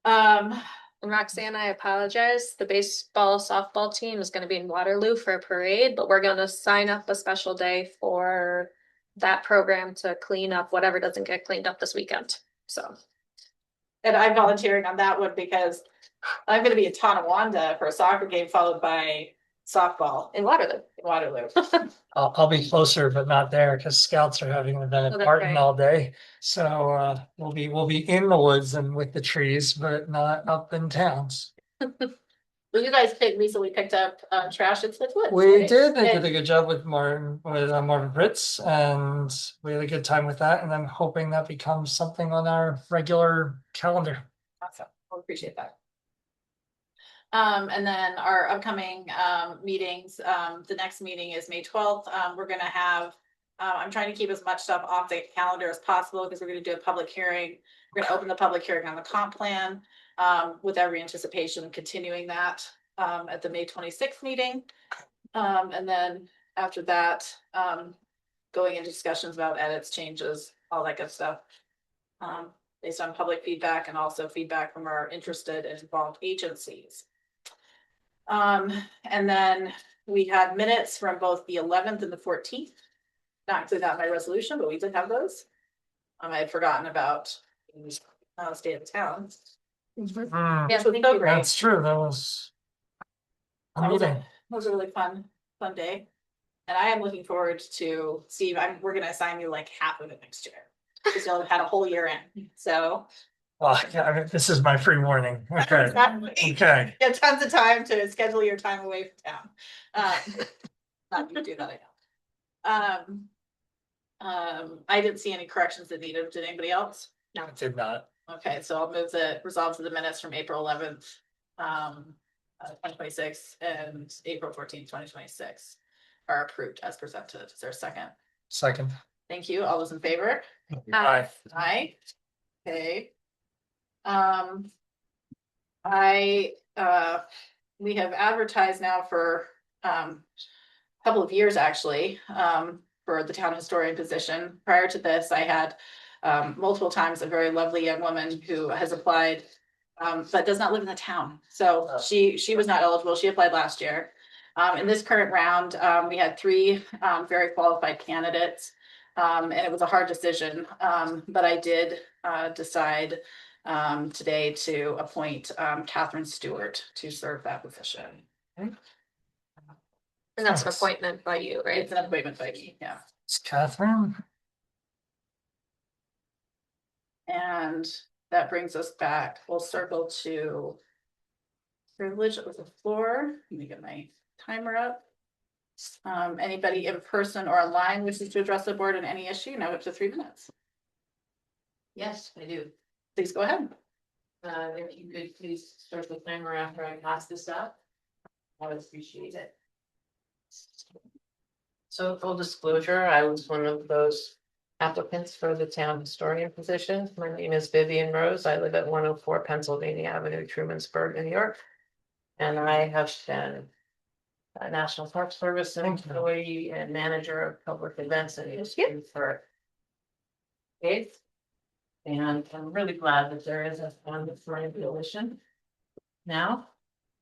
And Roxanne, I apologize. The baseball softball team is going to be in Waterloo for a parade, but we're going to sign up a special day for that program to clean up whatever doesn't get cleaned up this weekend. So. And I'm volunteering on that one because I'm going to be in Tonawanda for a soccer game followed by softball In Waterloo. in Waterloo. I'll be closer, but not there because scouts are having an event Oh, at that's Barton right. all day. So we'll be in the woods and with the trees, but not up in towns. Well, you guys recently picked up trash at Smithwood. We right? did. They did And- a good job with Martin Fritz, and we had a good time with that. And I'm hoping that becomes something on our regular calendar. Awesome. I appreciate that. And then our upcoming meetings, the next meeting is May 12th. We're gonna have, I'm trying to keep as much stuff off the calendar as possible because we're gonna do a public hearing. We're gonna open the public hearing on the comp plan with every anticipation of continuing that at the May 26th meeting. And then after that, going into discussions about edits, changes, all that good stuff. Based on public feedback and also feedback from our interested and involved agencies. And then we had minutes from both the 11th and the 14th. Not included that in my resolution, but we did have those. I had forgotten about state of town. Mm, Which was so great. That's true. That was a That was meeting. a really fun day. And I am looking forward to Steve. We're gonna assign you like half of it next year. Because you'll have had a whole year in. So Well, yeah, I mean, this is my free warning. Okay. exactly. Okay. You have tons of time to schedule your time away from town. Not you do that, I know. I didn't see any corrections that needed. Did anybody else? No, it did not. Okay, so I'll move the resolves of the minutes from April 11th, 2026 and April 14th, 2026 are approved as presented. Is there a second? Second. Thank you. All those in favor? Aye. Aye. Okay. We have advertised now for, couple of years actually, for the town historian position. Prior to this, I had, multiple times a very lovely young woman who has applied, but does not live in the town. So she was not eligible. She applied last year. In this current round, we had three, very qualified candidates. And it was a hard decision, but I did, decide, today to appoint, Catherine Stewart to serve that position. And that's an Nice. appointment by you, right? It's an appointment by me, yeah. It's Catherine. And that brings us back, we'll circle to privilege of the floor. Let me get my timer up. Anybody in person or online wishes to address the board on any issue, now up to 3 minutes. Yes, I do. Please go ahead. If you could please start the timer after I pass this up, I would appreciate it. So full disclosure, I was one of those applicants for the town historian position. My name is Vivian Rose. I live at 104 Pennsylvania Avenue, Trumansburg, New York. And I have been a National Park Service employee and manager of public events and history for decades. And I'm really glad that there is a fund for position now.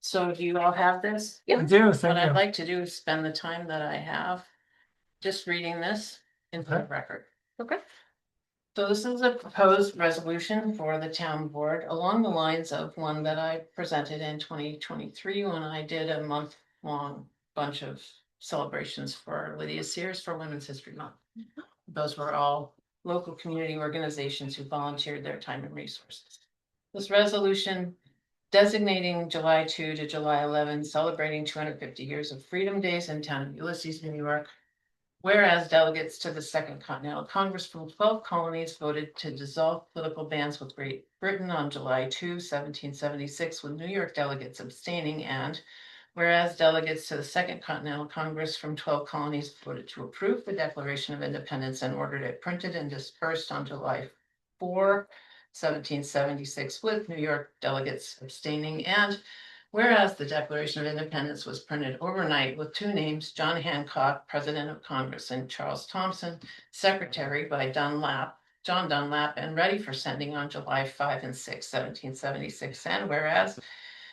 So do you all have this? I do, What thank I'd you. like to do is spend the time that I have just reading this into the Okay. record. Okay. So this is a proposed resolution for the town board along the lines of one that I presented in 2023 when I did a month-long bunch of celebrations for Lydia Sears for Women's History Month. Those were all local community organizations who volunteered their time and resources. This resolution designating July 2 to July 11, celebrating 250 years of Freedom Days in town of Ulysses, New York. Whereas delegates to the Second Continental Congress from 12 colonies voted to dissolve political bands with Great Britain on July 2, 1776, with New York delegates abstaining, and whereas delegates to the Second Continental Congress from 12 colonies voted to approve the Declaration of Independence and ordered it printed and dispersed on July 4, 1776, with New York delegates abstaining, and whereas the Declaration of Independence was printed overnight with two names, John Hancock, President of Congress, and Charles Thompson, Secretary by John Dunlap, and ready for sending on July 5 and 6, 1776, and whereas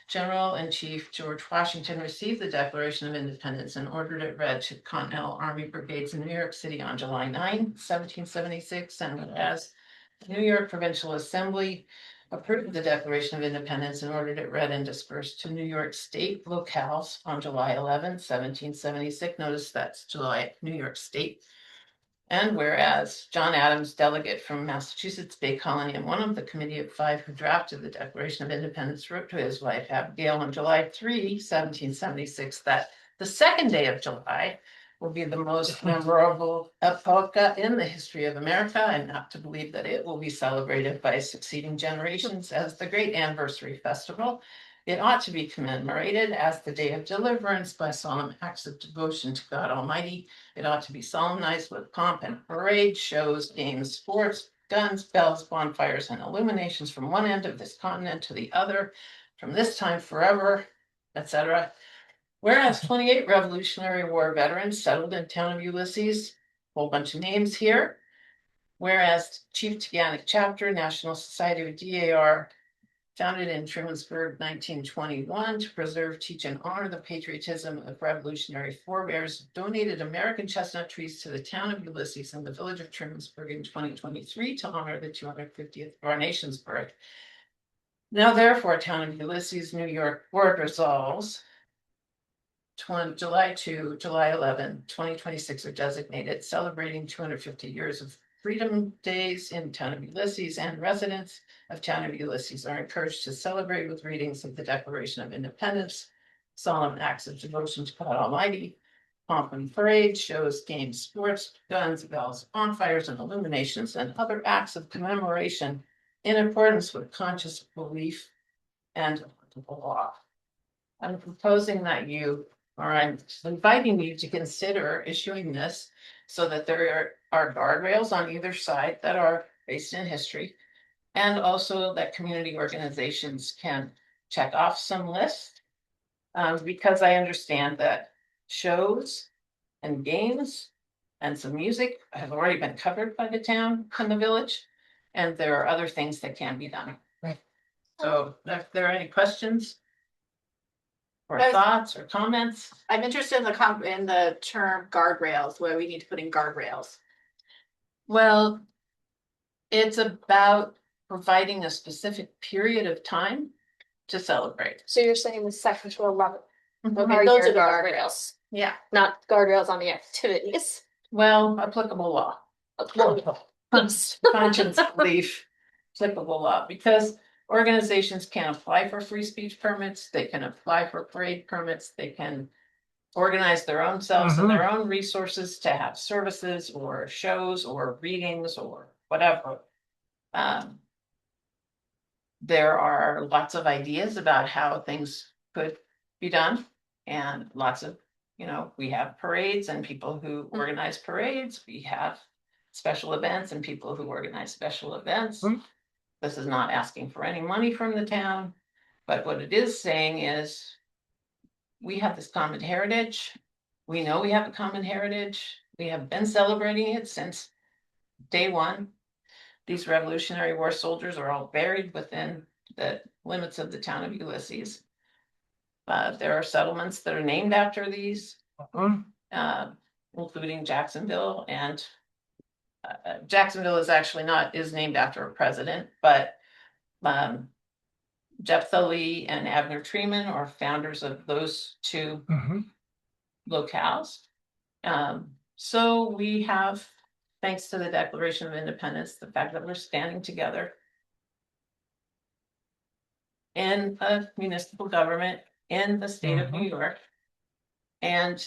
General in Chief George Washington received the Declaration of Independence and ordered it read to Continental Army brigades in New York City on July 9, 1776, and whereas the New York Provincial Assembly approved the Declaration of Independence and ordered it read and dispersed to New York State locales on July 11, 1776. Notice that's New York State. And whereas John Adams, delegate from Massachusetts Bay Colony and one of the committee of five who drafted the Declaration of Independence, wrote to his wife Abigail on July 3, 1776, that the second day of July will be the most memorable epoch in the history of America, and not to believe that it will be celebrated by succeeding generations as the great anniversary festival. It ought to be commemorated as the day of deliverance by solemn acts of devotion to God Almighty. It ought to be solemnized with pomp and parade, shows, games, sports, guns, bells, bonfires, and illuminations from one end of this continent to the other, from this time forever, etc. Whereas 28 Revolutionary War veterans settled in town of Ulysses, whole bunch of names here. Whereas Chief Teganic Chapter, National Society of DAR, founded in Trumansburg, 1921, to preserve, teach, and honor the patriotism of revolutionary forebears, donated American chestnut trees to the town of Ulysses and the village of Trumansburg in 2023 to honor the 250th of our nation's birth. Now, therefore, town of Ulysses, New York board resolves July 2, July 11, 2026 are designated celebrating 250 years of Freedom Days in town of Ulysses, and residents of town of Ulysses are encouraged to celebrate with readings of the Declaration of Independence, solemn acts of devotion to God Almighty, pomp and parade, shows, games, sports, guns, bells, bonfires, and illuminations, and other acts of commemoration in accordance with conscious belief and law. I'm proposing that I'm inviting you to consider issuing this so that there are guardrails on either side that are based in history. And also that community organizations can check off some list. Because I understand that shows and games and some music have already been covered by the town and the village. And there are other things that can be done. Right. So if there are any questions or Guys- thoughts or comments, I'm interested in in the term guardrails, where we need to put in guardrails. well, it's about providing a specific period of time to celebrate. So you're saying the sexual level. Okay, those are the guardrails. Yeah, Not guardrails on the activities. well, applicable law. Yes. Conscience belief, applicable law, because organizations can apply for free speech permits, they can apply for parade permits, they can organize their own selves and their own resources to have services or shows or readings or whatever. There are lots of ideas about how things could be done and lots of, we have parades and people who organize parades, we have special events and people who organize special events. This is not asking for any money from the town, but what it is saying is we have this common heritage. We know we have a common heritage. We have been celebrating it since day one. These Revolutionary War soldiers are all buried within the limits of the town of Ulysses. There are settlements that are named after these, including Jacksonville, and Jacksonville is actually is named after a president, but Jephthah Lee and Abner Treeman are founders of those two locales. So we have, thanks to the Declaration of Independence, the fact that we're standing together in a municipal government in the state of New York. And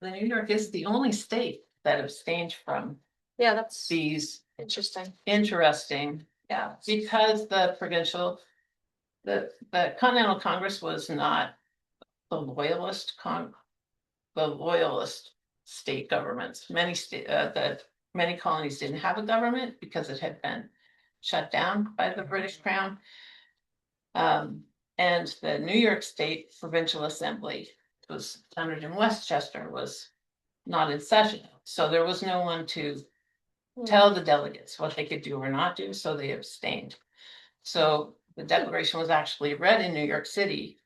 the New York is the only state that abstained from Yeah, that's these interesting. interesting, because the Continental Congress was not the loyalist state governments. Many colonies didn't have a government because it had been shut down by the British Crown. And the New York State Provincial Assembly was centered in Westchester, was not in session. So there was no one to tell the delegates what they could do or not do, so they abstained. So the declaration was actually read in New York City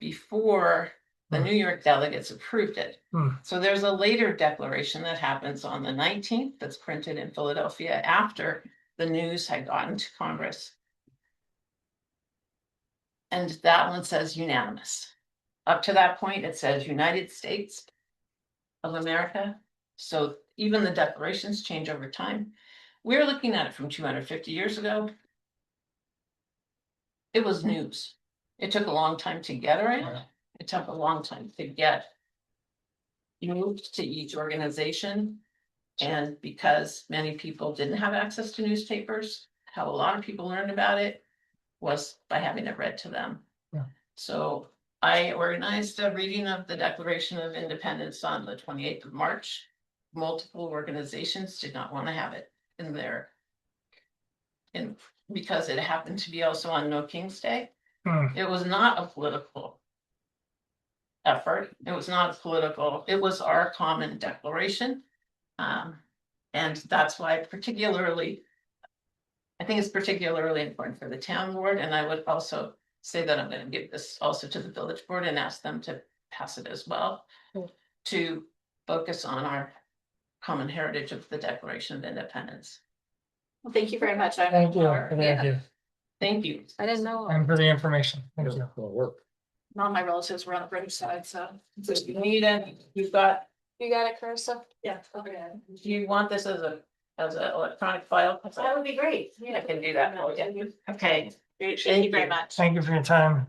before the New York delegates approved it. So there's a later declaration that happens on the 19th that's printed in Philadelphia after the news had gotten to Congress. And that one says unanimous. Up to that point, it says United States of America. So even the declarations change over time. We're looking at it from 250 years ago. It was news. It took a long time to get around. It took a long time to get moved to each organization. And because many people didn't have access to newspapers, how a lot of people learned about it was by having it read to them. So I organized a reading of the Declaration of Independence on the 28th of March. Multiple organizations did not want to have it in there. And because it happened to be also on No King's Day, it was not a political effort. It was it was our common declaration. And that's why I think it's particularly important for the town board, and I would also say that I'm going to give this also to the village board and ask them to pass it as well, to focus on our common heritage of the Declaration of Independence. Well, thank you very much. Thank you. Thank you. Thank you. I didn't know. And for the information. Thank you. All my relatives were on the British side, so. So if you need it, you've got, You got it, Carissa? Yeah, okay. do you want this as an electronic file? That would be great. I can do that for you. Okay. Great, thank you very you. much. Thank you for your time.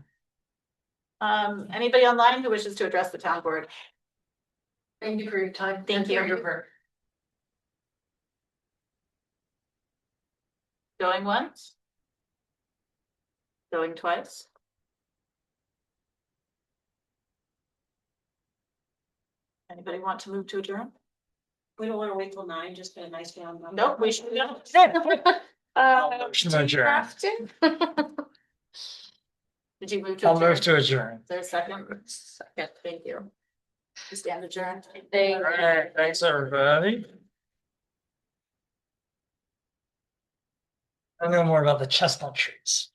Anybody online who wishes to address the town board? Thank you for your time. Thank you. Going once? Going twice? Anybody want to move to adjourn? We don't wanna wait till 9, just a nice round number. Nope, we should. motion to do you adjourn. have to? Did you move to? I'll move adjourn? to adjourn. Is there a second? Second, thank you. Stand adjourned. All right, thanks, everybody. I know more about the chestnut trees.